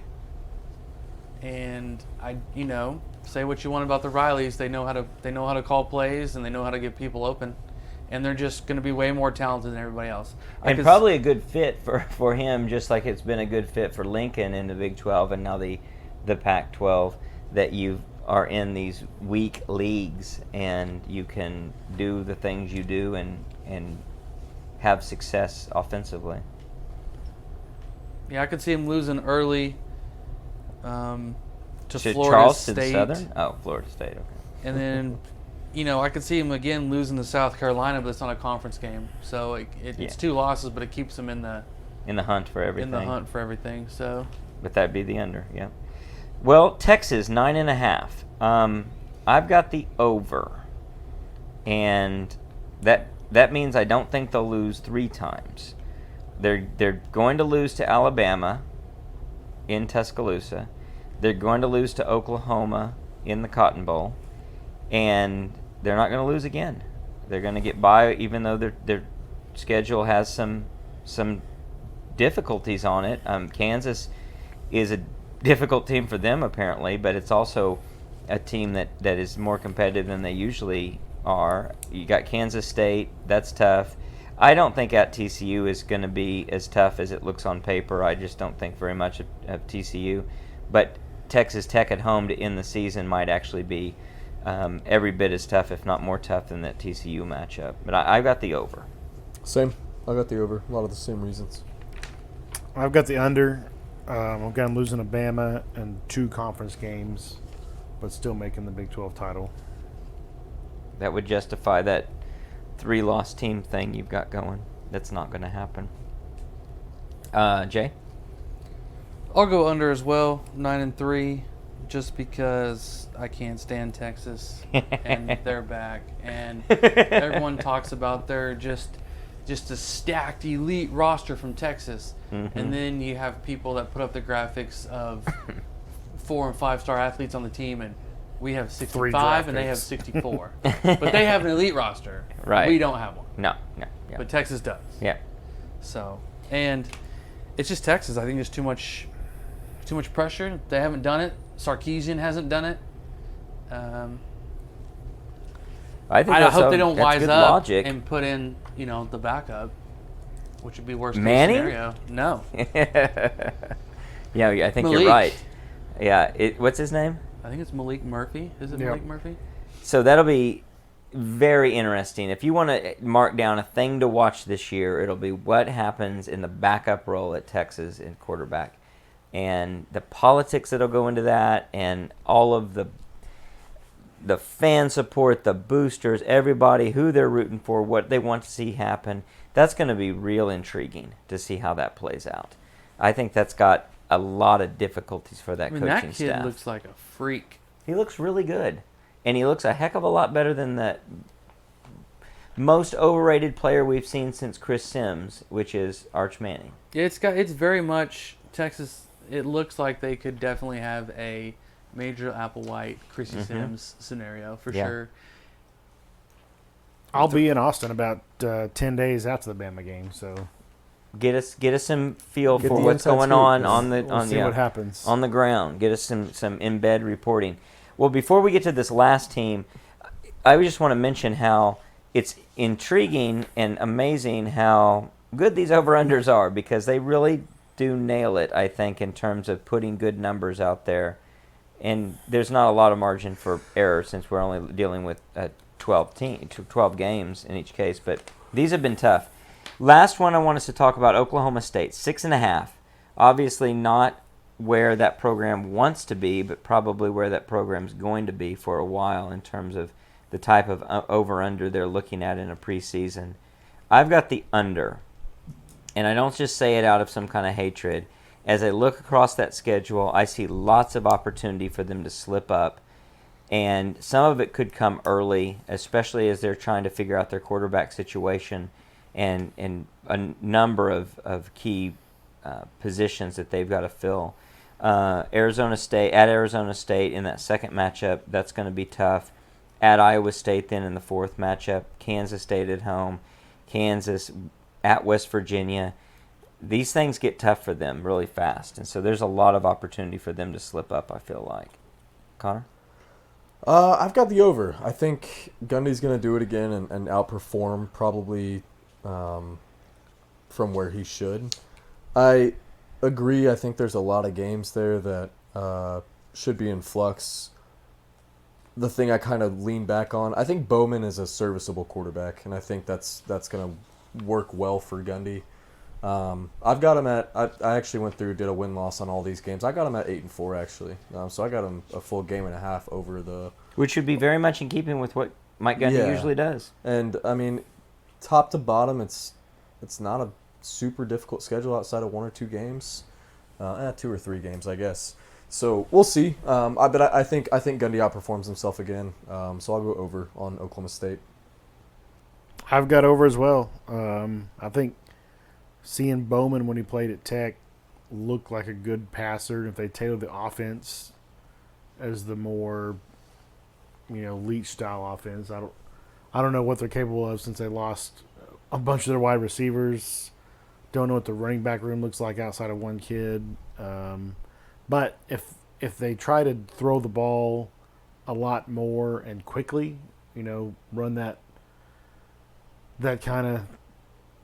And say what you want about the Rileys, they know how to call plays and they know how to get people open, and they're just going to be way more talented than everybody else. And probably a good fit for him, just like it's been a good fit for Lincoln in the Big 12 and now the Pac-12, that you are in these weak leagues and you can do the things you do and have success offensively. Yeah, I could see him losing early to Florida Charleston State. Southern? Oh, Florida State, okay. And then, I could see him again losing to South Carolina, but it's not a conference game. So it's 2 losses, but it keeps him in the hunt for everything. So, but that'd be the under, yeah. Well, Texas 9.5. I've got the over, and that means I don't think they'll lose 3 times. They're going to lose to Alabama in Tuscaloosa. They're going to lose to Oklahoma in the Cotton Bowl, and they're not going to lose again. They're going to get by, even though their schedule has some difficulties on it. Kansas is a difficult team for them apparently, but it's also a team that is more competitive than they usually are. You got Kansas State, that's tough. I don't think at TCU is going to be as tough as it looks on paper. I just don't think very much of TCU. But Texas Tech at home to end the season might actually be every bit as tough, if not more tough, than that TCU matchup. But I've got the over. Same. I got the over. A lot of the same reasons. I've got the under. I've got them losing to Bama and 2 conference games, but still making the Big 12 title. That would justify that 3-loss team thing you've got going. That's not going to happen. Jay? I'll go under as well, 9-3, just because I can't stand Texas and they're back, and everyone talks about their just a stacked elite roster from Texas, and then you have people that put up the graphics of 4 and 5-star athletes on the team, and we have 65 and they have 64, but they have an elite roster. Right. We don't have one. No. Yeah. But Texas does. Yeah. So, and it's just Texas. I think there's too much pressure. They haven't done it. Sarkisian hasn't done it. I think I that's hope they don't that's wise good up logic. and put in, the backup, which would be worst case Manning? scenario. No. Yeah, I think Malik. you're right. Yeah, what's his name? I think it's Malik Murphy. Is it Yep. Malik Murphy? So that'll be very interesting. If you want to mark down a thing to watch this year, it'll be what happens in the backup role at Texas in quarterback, and the politics that'll go into that, and all of the fan support, the boosters, everybody, who they're rooting for, what they want to see happen. That's going to be real intriguing to see how that plays out. I think that's got a lot of difficulties for that coaching that kid staff. looks like a freak. He looks really good. And he looks a heck of a lot better than the most overrated player we've seen since Chris Sims, which is Arch Manning. Yeah, it's very much Texas. It looks like they could definitely have a Major Applewhite, Chrissy Sims scenario for sure. I'll be in Austin about 10 days after the Bama game, so Get us some feel Get for the what's inside going scoop. on we'll see what happens. on the ground. Get us some in-bed reporting. Well, before we get to this last team, I just want to mention how it's intriguing and amazing how good these over-unders are, because they really do nail it, I think, in terms of putting good numbers out there. And there's not a lot of margin for error since we're only dealing with 12 games in each case. But these have been tough. Last one I want us to talk about, Oklahoma State, 6.5. Obviously not where that program wants to be, but probably where that program's going to be for a while in terms of the type of over-under they're looking at in a preseason. I've got the under, and I don't just say it out of some kind of hatred. As I look across that schedule, I see lots of opportunity for them to slip up, and some of it could come early, especially as they're trying to figure out their quarterback situation and a number of key positions that they've got to fill. Arizona State in that second matchup, that's going to be tough. At Iowa State then in the fourth matchup, Kansas State at home, Kansas at West Virginia. These things get tough for them really fast, and so there's a lot of opportunity for them to slip up, I feel like. Connor? I've got the over. I think Gundy's going to do it again and outperform probably from where he should. I agree. I think there's a lot of games there that should be in flux. The thing I kind of lean back on, I think Bowman is a serviceable quarterback, and I think that's going to work well for Gundy. I've got him at. I actually did a win-loss on all these games. I got him at 8-4 actually. So I got him a full game and a half over the. Which would be very much in keeping with what Mike Gundy usually does. And I mean, top to bottom, it's not a super difficult schedule outside of 1 or 2 games, 2 or 3 games, I guess. So we'll see. But I think Gundy outperforms himself again. So I'll go over on Oklahoma State. I've got over as well. I think seeing Bowman when he played at Tech looked like a good passer. If they tailor the offense as the more, Leach style offense, I don't know what they're capable of since they lost a bunch of their wide receivers. Don't know what the running back room looks like outside of one kid. But if they try to throw the ball a lot more and quickly, run that kind of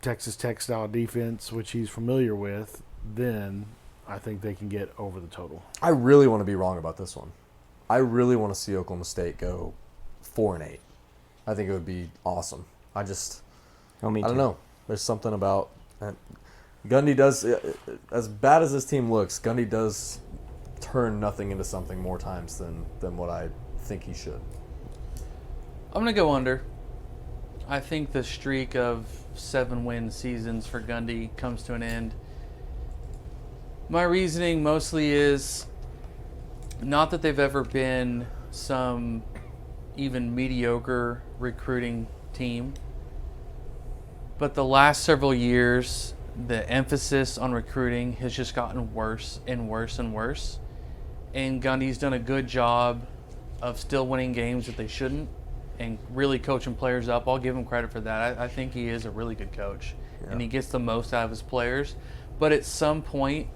Texas Tech style defense, which he's familiar with, then I think they can get over the total. I really want to be wrong about this one. I really want to see Oklahoma State go 4-8. I think it would be awesome. I don't know. There's something about Gundy does, as bad as this team looks, Gundy does turn nothing into something more times than what I think he should. I'm going to go under. I think the streak of 7-win seasons for Gundy comes to an end. My reasoning mostly is not that they've ever been some even mediocre recruiting team, but the last several years, the emphasis on recruiting has just gotten worse and worse and worse. And Gundy's done a good job of still winning games that they shouldn't and really coaching players up. I'll give him credit for that. I think he is a really good coach, and he gets the most out of his players. But at some point,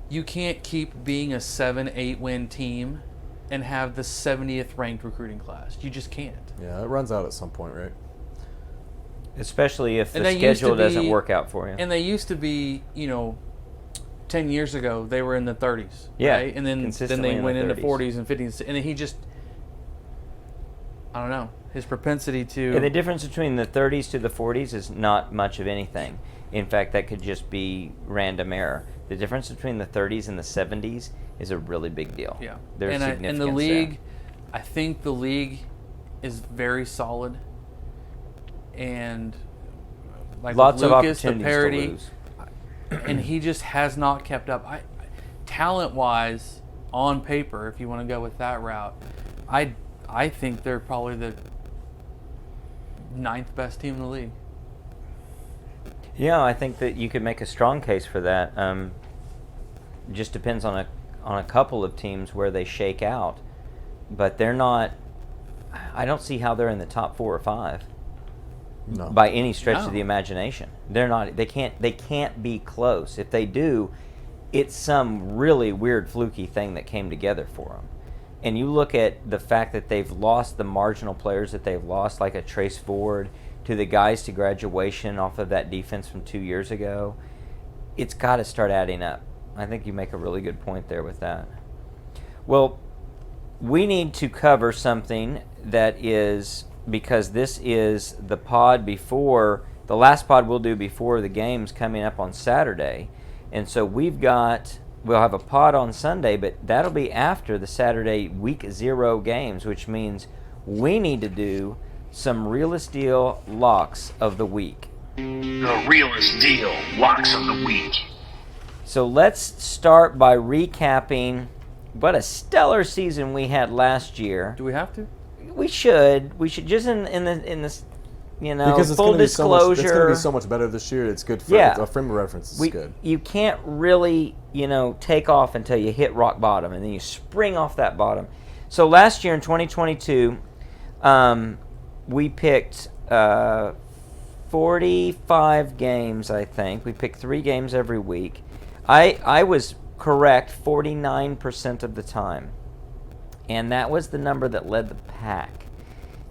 you can't keep being a 7-8 win team and have the 70th ranked recruiting class. You just can't. Yeah, it runs out at some point, right? Especially if the schedule doesn't work out for you. And they used to be, 10 years ago, they were in the 30s. Yeah, right? And then they went into 40s and 50s. And then he just, I don't know, his propensity to... And the difference between the 30s to the 40s is not much of anything. In fact, that could just be random error. The difference between the 30s and the 70s is a really big deal. Yeah. There's significance and the league, I think the league is very solid. And like lots with of Lucas, the opportunities parity, to lose. And he just has not kept up. Talent-wise, on paper, if you want to go with that route, I think they're probably the 9th best team in the league. Yeah, I think that you could make a strong case for that. Just depends on a couple of teams where they shake out, but they're not. I don't see how they're in the top 4 or 5. No. By any stretch of the imagination. They're not. They can't be close. If they do, it's some really weird fluky thing that came together for them. And you look at the fact that they've lost the marginal players that they've lost, like a Trace Ford, to the guys to graduation off of that defense from 2 years ago. It's got to start adding up. I think you make a really good point there with that. Well, we need to cover something that is, because this is the pod before, the last pod we'll do before the games coming up on Saturday. And so we'll have a pod on Sunday, but that'll be after the Saturday week 0 games, which means we need to do some realest deal locks of the week. The realest deal locks of the week. So let's start by recapping what a stellar season we had last year. Do we have to? We should just in this, because it's full gonna disclosure. It's going to be so much better this year. It's good for a frame of reference. It's good. You can't really, take off until you hit rock bottom, and then you spring off that bottom. So last year in 2022, we picked 45 games, I think. We picked 3 games every week. I was correct 49% of the time. And that was the number that led the pack.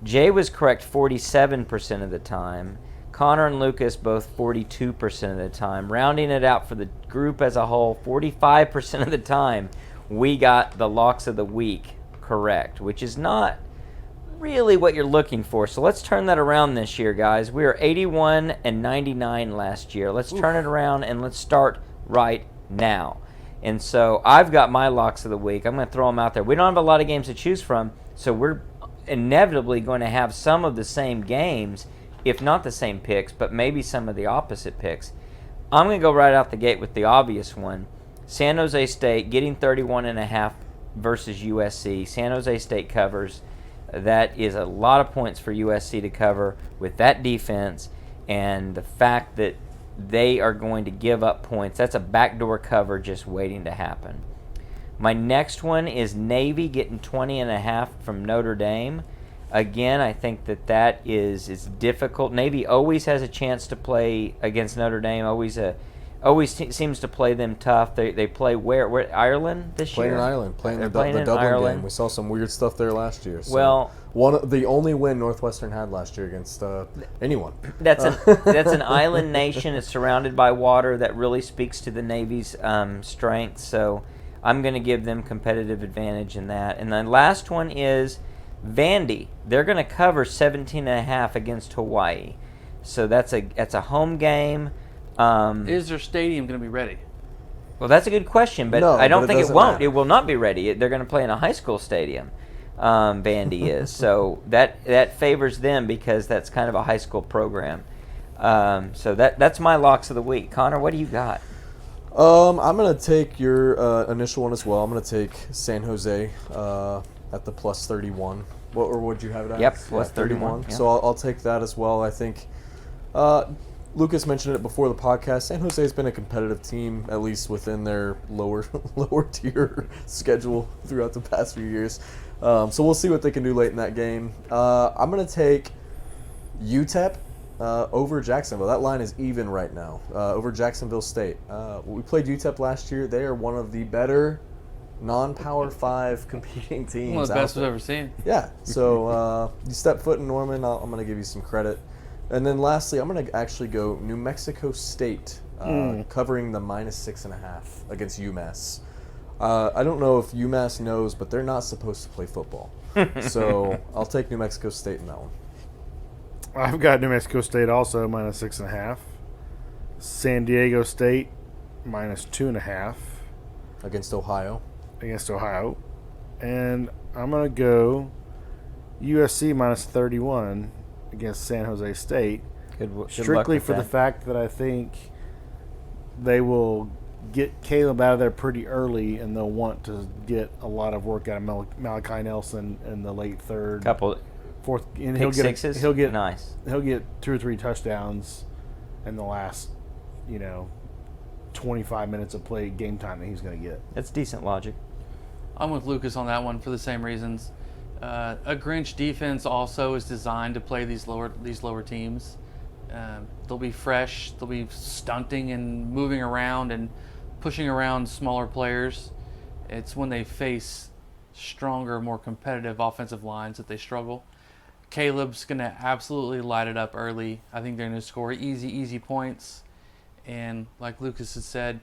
Jay was correct 47% of the time. Connor and Lucas both 42% of the time. Rounding it out for the group as a whole, 45% of the time, we got the locks of the week correct, which is not really what you're looking for. So let's turn that around this year, guys. We were 81 and 99 last year. Let's turn it around and let's start right now. And so I've got my locks of the week. I'm going to throw them out there. We don't have a lot of games to choose from, so we're inevitably going to have some of the same games, if not the same picks, but maybe some of the opposite picks. I'm going to go right out the gate with the obvious one. San Jose State getting 31.5 versus USC. San Jose State covers. That is a lot of points for USC to cover with that defense, and the fact that they are going to give up points. That's a backdoor cover just waiting to happen. My next one is Navy getting 20.5 from Notre Dame. Again, I think that is difficult. Navy always has a chance to play against Notre Dame. Always seems to play them tough. They play where Ireland this playing year? In Ireland, playing the in Dublin Ireland. game. We saw some weird stuff there last year. So the only win Northwestern had last year against anyone. That's an island nation. It's surrounded by water. That really speaks to the Navy's strength. So I'm going to give them competitive advantage in that. And the last one is Vandy. They're going to cover 17.5 against Hawaii. So that's a home game. Is their stadium going to be ready? Well, that's a good question, but No, I don't but it think it doesn't won't. matter. It will not be ready. They're going to play in a high school stadium. Vandy is, so that favors them because that's kind of a high school program. So that's my locks of the week. Connor, what do you got? I'm gonna take your initial one as well. I'm gonna take San Jose at the plus 31. What would you have it at? Yep, plus 31, yeah. So I'll take that as well. I think Lucas mentioned it before the podcast. San Jose has been a competitive team, at least within their lower tier schedule throughout the past few years. So we'll see what they can do late in that game. I'm gonna take UTEP. Over Jacksonville. That line is even right now. Over Jacksonville State. We played UTEP last year. They are one of the better non-Power 5 competing teams. One of the best out we've there. ever seen. Yeah. So you step foot in Norman, I'm going to give you some credit. And then lastly, I'm going to actually go New Mexico State, covering the -6.5 against UMass. I don't know if UMass knows, but they're not supposed to play football. So I'll take New Mexico State in that one. I've got New Mexico State also -6.5. San Diego State -2.5 Against Ohio. against Ohio. And I'm going to go USC -31 against San Jose State. Good Strictly luck for with the that. fact that I think they will get Caleb out of there pretty early, and they'll want to get a lot of work out of Malachi Nelson in the late third, Couple fourth, and pick sixes. he'll get nice. he'll get 2 or 3 touchdowns in the last 25 minutes of play game time that he's going to get. That's decent logic. I'm with Lucas on that one for the same reasons. A Grinch defense also is designed to play these lower teams. They'll be fresh. They'll be stunting and moving around and pushing around smaller players. It's when they face stronger, more competitive offensive lines that they struggle. Caleb's going to absolutely light it up early. I think they're going to score easy points. And like Lucas has said,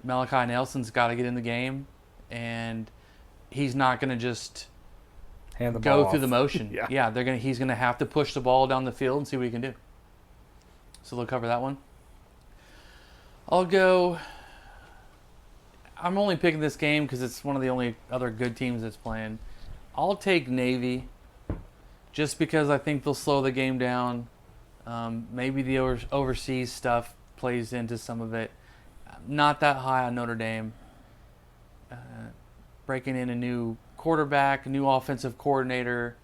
Malachi Nelson's got to get in the game, and he's not going to just Hand the ball go through off. the motion. Yeah. He's going to have to push the ball down the field and see what he can do. So they'll cover that one. I'm only picking this game because it's one of the only other good teams that's playing. I'll take Navy just because I think they'll slow the game down. Maybe the overseas stuff plays into some of it. Not that high on Notre Dame. Breaking in a new quarterback, a new offensive coordinator,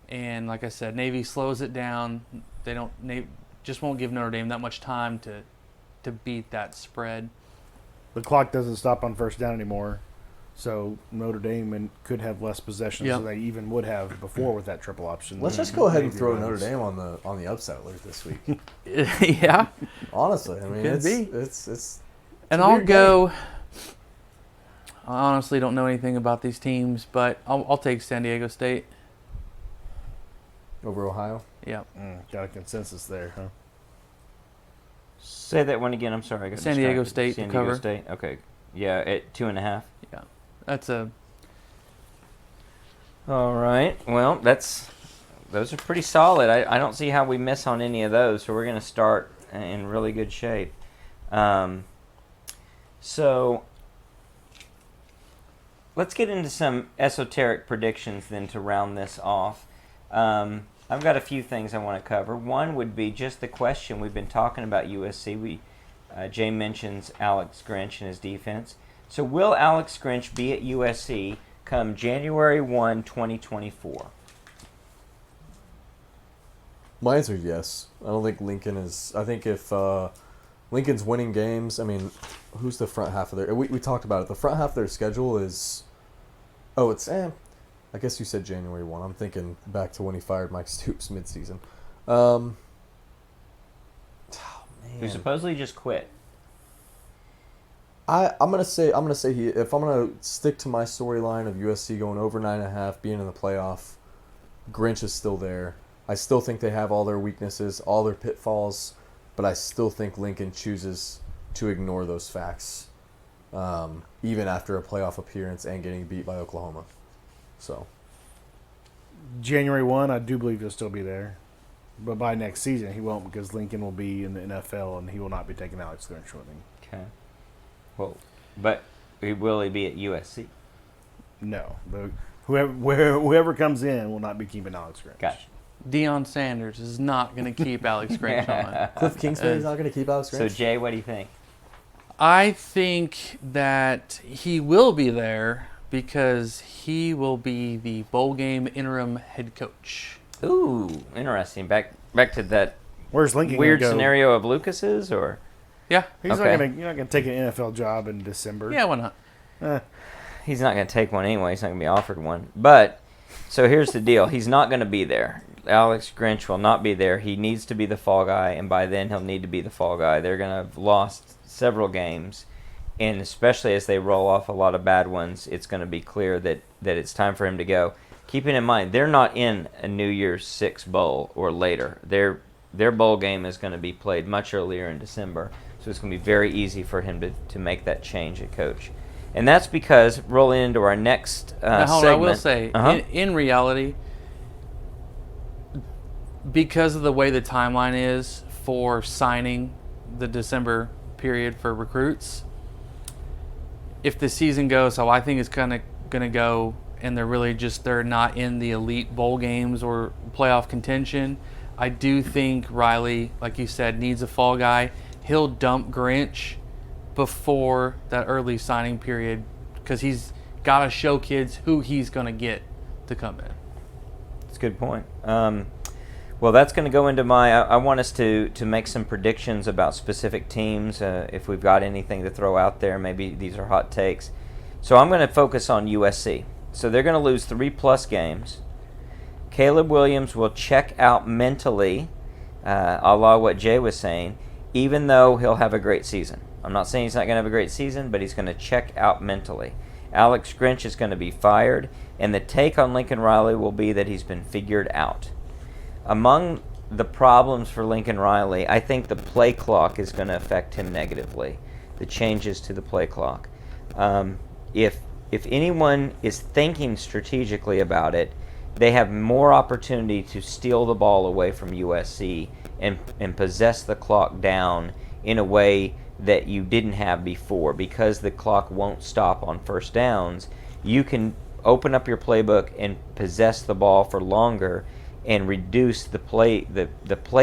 and like I said, Navy slows it down. They just won't give Notre Dame that much time to beat that spread. The clock doesn't stop on first down anymore, so Notre Dame could have less possessions Yep. than they even would have before with that triple option. Let's just go ahead and Navy throw runs. Notre Dame on the upset alert this week. Yeah. Honestly, I mean, Could it's be. it's And a I'll weird go. I honestly don't know anything about these teams, but I'll take San Diego State. over Ohio. Yeah. Got a consensus there, huh? Say that one again. I'm sorry. I got San Diego distracted. State to San Diego cover. State. Okay. Yeah, at 2.5. Yeah. That's a. All right. Well, those are pretty solid. I don't see how we miss on any of those. So we're going to start in really good shape. So let's get into some esoteric predictions then to round this off. I've got a few things I want to cover. One would be just the question we've been talking about USC. Jay mentions Alex Grinch and his defense. So will Alex Grinch be at USC come January 1, 2024? My answer is yes. I don't think Lincoln is. I think if Lincoln's winning games, I mean, who's the front half of their? We talked about it. The front half of their schedule is. Oh, it's. I guess you said January 1. I'm thinking back to when he fired Mike Stoops midseason. Oh, Who man. supposedly just quit. I'm gonna say he. If I'm gonna stick to my storyline of USC going over 9.5, being in the playoff, Grinch is still there. I still think they have all their weaknesses, all their pitfalls, but I still think Lincoln chooses to ignore those facts, even after a playoff appearance and getting beat by Oklahoma. So January 1, I do believe he'll still be there. But by next season, he won't because Lincoln will be in the NFL and he will not be taking Alex Grinch with him. Okay. Well, but will he be at USC? No. Whoever comes in will not be keeping Alex Grinch. Gotcha. Deion Sanders is not going to keep Alex Grinch on. Cliff Kingsbury's not going to keep Alex Grinch. So, Jay, what do you think? I think that he will be there because he will be the bowl game interim head coach. Ooh, interesting. Back to that Where's Lincoln weird gonna go? scenario of Lucas's, or Yeah. He's Okay. you're not going to take an NFL job in December. Yeah, why not? he's not going to take one anyway. He's not going to be offered one. But so here's the deal: he's not going to be there. Alex Grinch will not be there. He needs to be the fall guy, and by then he'll need to be the fall guy. They're going to have lost several games, and especially as they roll off a lot of bad ones, it's going to be clear that it's time for him to go. Keeping in mind, they're not in a New Year's Six bowl or later. Their bowl game is going to be played much earlier in December, so it's going to be very easy for him to make that change at coach. And that's because, rolling into our next Now, hold on, segment. I will say, in reality, because of the way the timeline is for signing the December period for recruits, if the season goes how I think it's kind of going to go, and they're not in the elite bowl games or playoff contention, I do think Riley, like you said, needs a fall guy. He'll dump Grinch before that early signing period because he's got to show kids who he's going to get to come in. That's a good point. Well, that's going to go into I want us to make some predictions about specific teams, if we've got anything to throw out there. Maybe these are hot takes. So I'm going to focus on USC. So they're going to lose 3+ games. Caleb Williams will check out mentally, a la what Jay was saying, even though he'll have a great season. I'm not saying he's not going to have a great season, but he's going to check out mentally. Alex Grinch is going to be fired, and the take on Lincoln Riley will be that he's been figured out. Among the problems for Lincoln Riley, I think the play clock is going to affect him negatively, the changes to the play clock. If anyone is thinking strategically about it, they have more opportunity to steal the ball away from USC and possess the clock down in a way that you didn't have before. Because the clock won't stop on first downs, you can open up your playbook and possess the ball for longer and reduce the play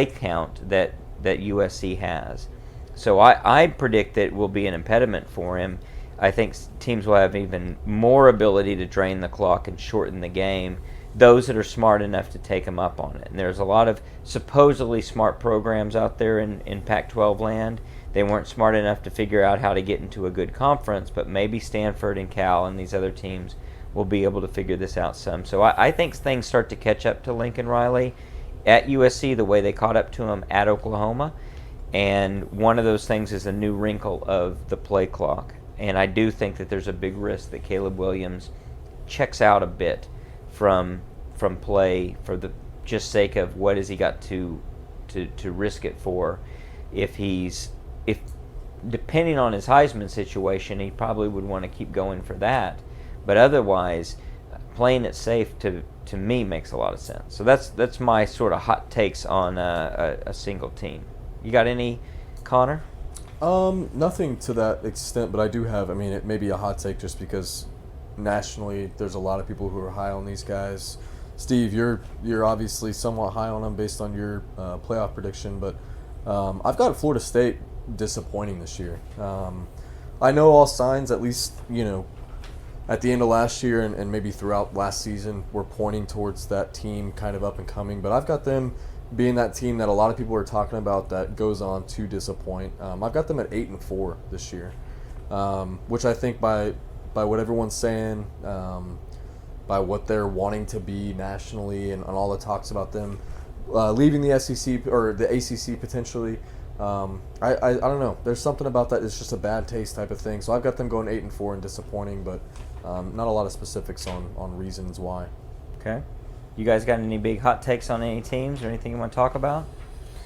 count that USC has. So I predict that it will be an impediment for him. I think teams will have even more ability to drain the clock and shorten the game, those that are smart enough to take him up on it. And there's a lot of supposedly smart programs out there in Pac-12 land. They weren't smart enough to figure out how to get into a good conference, but maybe Stanford and Cal and these other teams will be able to figure this out some. So I think things start to catch up to Lincoln Riley at USC the way they caught up to him at Oklahoma. And one of those things is a new wrinkle of the play clock. And I do think that there's a big risk that Caleb Williams checks out a bit from play for the just sake of what has he got to risk it for. If depending on his Heisman situation, he probably would want to keep going for that. But otherwise, playing it safe to me makes a lot of sense. So that's my sort of hot takes on a single team. You got any, Connor? Nothing to that extent, but I do have. I mean, it may be a hot take just because nationally there's a lot of people who are high on these guys. Steve, you're obviously somewhat high on them based on your playoff prediction, but I've got Florida State disappointing this year. I know all signs, at least at the end of last year and maybe throughout last season, were pointing towards that team kind of up and coming, but I've got them being that team that a lot of people are talking about that goes on to disappoint. I've got them at 8-4 this year, which I think by what everyone's saying, by what they're wanting to be nationally and all the talks about them leaving the SEC or the ACC potentially, I don't know. There's something about that. It's just a bad taste type of thing. So I've got them going 8-4 and disappointing, but not a lot of specifics on reasons why. Okay. You guys got any big hot takes on any teams or anything you want to talk about?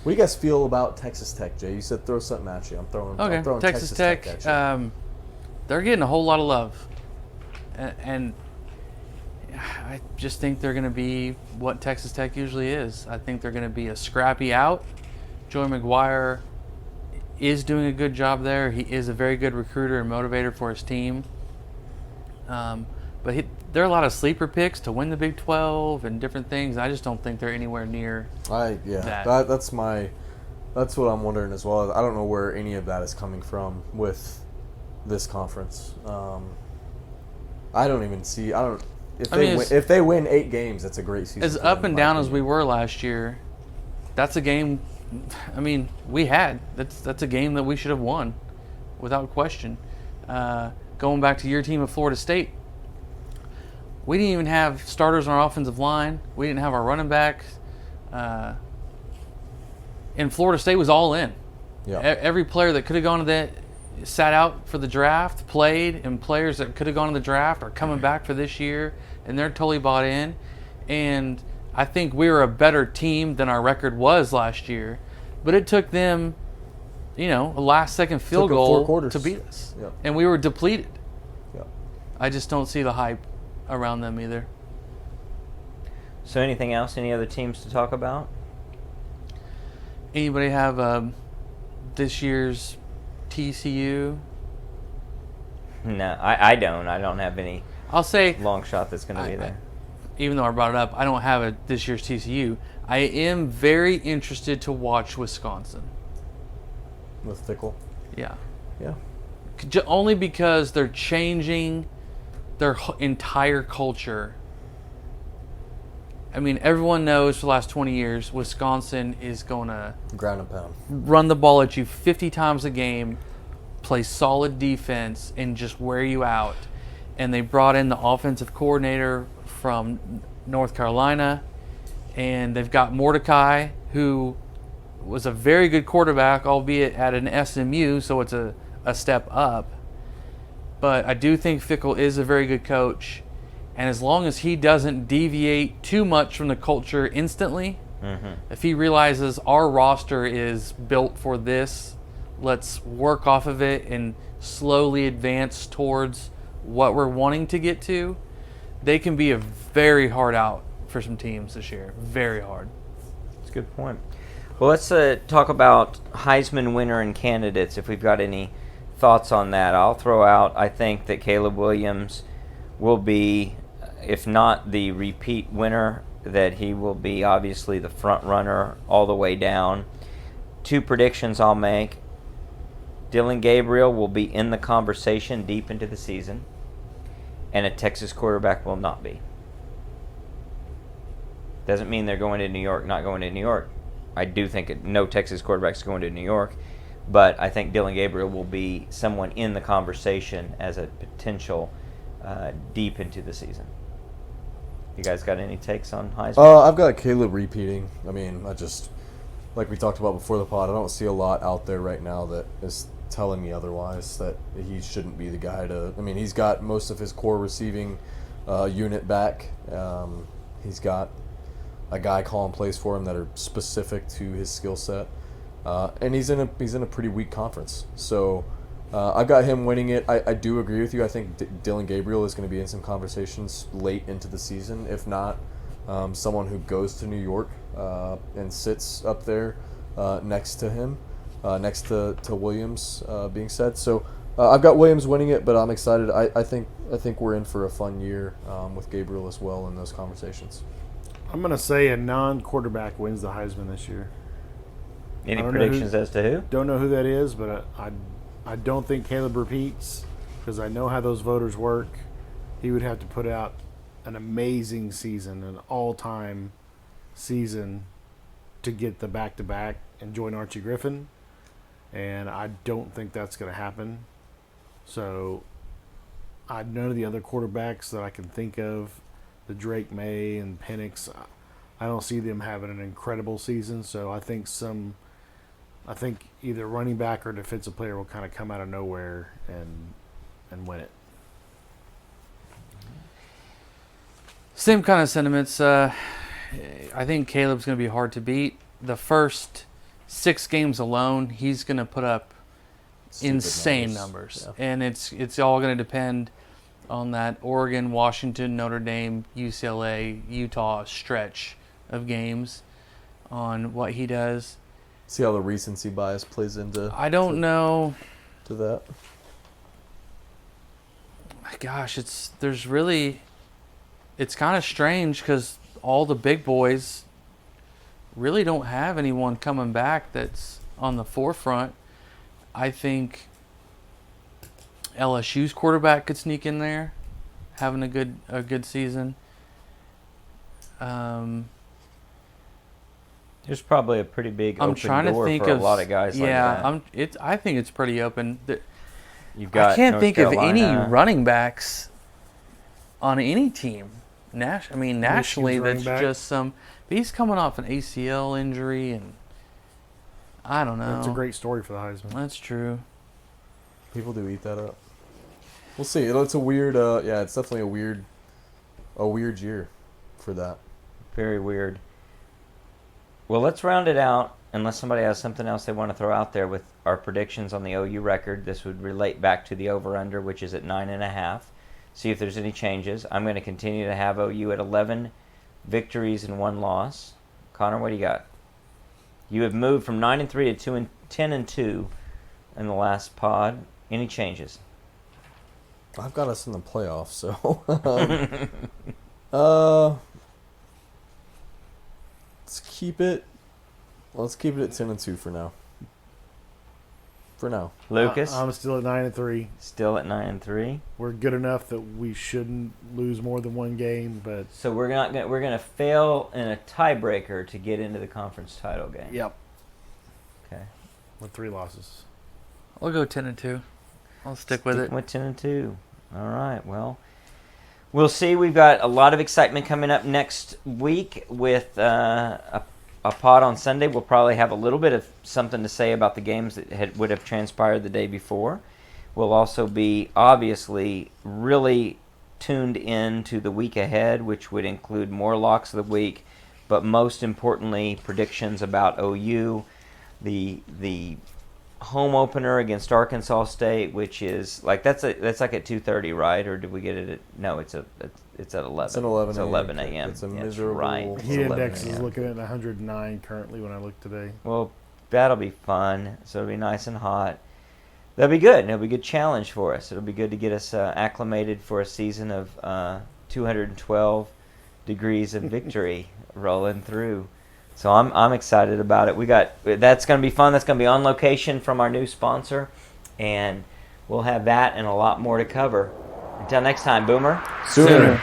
What do you guys feel about Texas Tech, Jay? You said throw something at you. I'm throwing Texas Tech at you. they're getting a whole lot of love, and I just think they're going to be what Texas Tech usually is. I think they're going to be a scrappy out. Joey McGuire is doing a good job there. He is a very good recruiter and motivator for his team. But there are a lot of sleeper picks to win the Big 12 and different things. I just don't think they're anywhere near that. That's what I'm wondering as well. I don't know where any of that is coming from with this conference. I don't even see. If they win 8 games, that's a great season. As up and down as we were last year, that's a game. I mean, that's a game that we should have won, without question. Going back to your team of Florida State, we didn't even have starters on our offensive line. We didn't have our running backs. And Florida State was all in. Yeah. Every player that could have gone to that sat out for the draft played, and players that could have gone to the draft are coming back for this year, and they're totally bought in. And I think we were a better team than our record was last year, but it took them, a last-second field goal to beat us, and we were depleted. Yeah. I just don't see the hype around them either. So anything else? Any other teams to talk about? Anybody have this year's TCU? No, I don't. I don't have any I'll say long shot that's going to be there. Even though I brought it up, I don't have this year's TCU. I am very interested to watch Wisconsin. With Fickle. Yeah. Yeah. Only because they're changing their entire culture. I mean, everyone knows for the last 20 years, Wisconsin is going to ground and pound, run the ball at you 50 times a game, play solid defense, and just wear you out. And they brought in the offensive coordinator from North Carolina, and they've got Mordecai, who was a very good quarterback, albeit at an SMU, so it's a step up. But I do think Fickle is a very good coach. And as long as he doesn't deviate too much from the culture instantly, if he realizes our roster is built for this, let's work off of it and slowly advance towards what we're wanting to get to, they can be a very hard out for some teams this year. Very hard. That's a good point. Well, let's talk about Heisman winner and candidates, if we've got any thoughts on that. I'll throw out, I think that Caleb Williams will be, if not the repeat winner, that he will be obviously the front runner all the way down. 2 predictions I'll make. Dylan Gabriel will be in the conversation deep into the season, and a Texas quarterback will not be. Doesn't mean they're going to New York, not going to New York. I do think no Texas quarterback's going to New York, but I think Dylan Gabriel will be someone in the conversation as a potential deep into the season. You guys got any takes on Heisman? I've got Caleb repeating. I mean, like we talked about before the pod, I don't see a lot out there right now that is telling me otherwise, that he shouldn't be the guy to. I mean, he's got most of his core receiving unit back. He's got a guy calling plays for him that are specific to his skill set, and he's in a pretty weak conference. So I've got him winning it. I do agree with you. I think Dylan Gabriel is going to be in some conversations late into the season, if not someone who goes to New York and sits up there next to him. Next to Williams being said. So I've got Williams winning it, but I'm excited. I think we're in for a fun year with Gabriel as well in those conversations. I'm going to say a non-quarterback wins the Heisman this year. Any predictions as to who? Don't know who that is, but I don't think Caleb repeats, because I know how those voters work. He would have to put out an amazing season, an all-time season, to get the back-to-back and join Archie Griffin. And I don't think that's going to happen. So none of the other quarterbacks that I can think of, the Drake May and Penix, I don't see them having an incredible season. So I think either running back or defensive player will kind of come out of nowhere and win it. Same kind of sentiments. I think Caleb's going to be hard to beat. The first 6 games alone, he's going to put up insane numbers. Yeah. And it's all going to depend on that Oregon, Washington, Notre Dame, UCLA, Utah stretch of games on what he does. See how the recency bias plays into. I don't know. To that. Gosh, it's kind of strange because all the big boys really don't have anyone coming back that's on the forefront. I think LSU's quarterback could sneak in there, having a good season. There's probably a pretty big I'm open trying to door think for of a lot of guys like that. I think it's pretty open. You've got I can't North think of any Carolina. running backs on any team. Nationally, running that's back. just some. But he's coming off an ACL injury, and I don't know. That's a great story for the Heisman. That's true. People do eat that up. We'll see. It's a weird. It's definitely a weird year for that. Very weird. Well, let's round it out, unless somebody has something else they want to throw out there with our predictions on the OU record. This would relate back to the over-under, which is at 9.5. See if there's any changes. I'm going to continue to have OU at 11 victories and 1 loss. Connor, what do you got? You have moved from 9-3 to 10-2 in the last pod. Any changes? I've got us in the playoffs, so. Let's keep it at 10-2 for now. Lucas, I'm still at 9-3. still at 9-3. We're good enough that we shouldn't lose more than one game, but So we're gonna fail in a tiebreaker to get into the conference title game. yep, Okay. with 3 losses. I'll go 10-2. I'll stick with it. Sticking with 10-2. All right. Well, we'll see. We've got a lot of excitement coming up next week with a pod on Sunday. We'll probably have a little bit of something to say about the games that would have transpired the day before. We'll also be obviously really tuned in to the week ahead, which would include more locks of the week, but most importantly, predictions about OU, the home opener against Arkansas State, which is like that's like at 2:30, right? Or did we get it at it's at 11. It's at 11 It's 11 a.m. It's a That's miserable. right. It's Heat 11 index is a.m. looking at 109 currently when I look today. Well, that'll be fun. So it'll be nice and hot. That'll be good. It'll be a good challenge for us. It'll be good to get us acclimated for a season of 212 degrees of victory rolling through. So I'm excited about it. That's going to be fun. That's going to be on location from our new sponsor, and we'll have that and a lot more to cover. Until next time, Boomer. Sooner.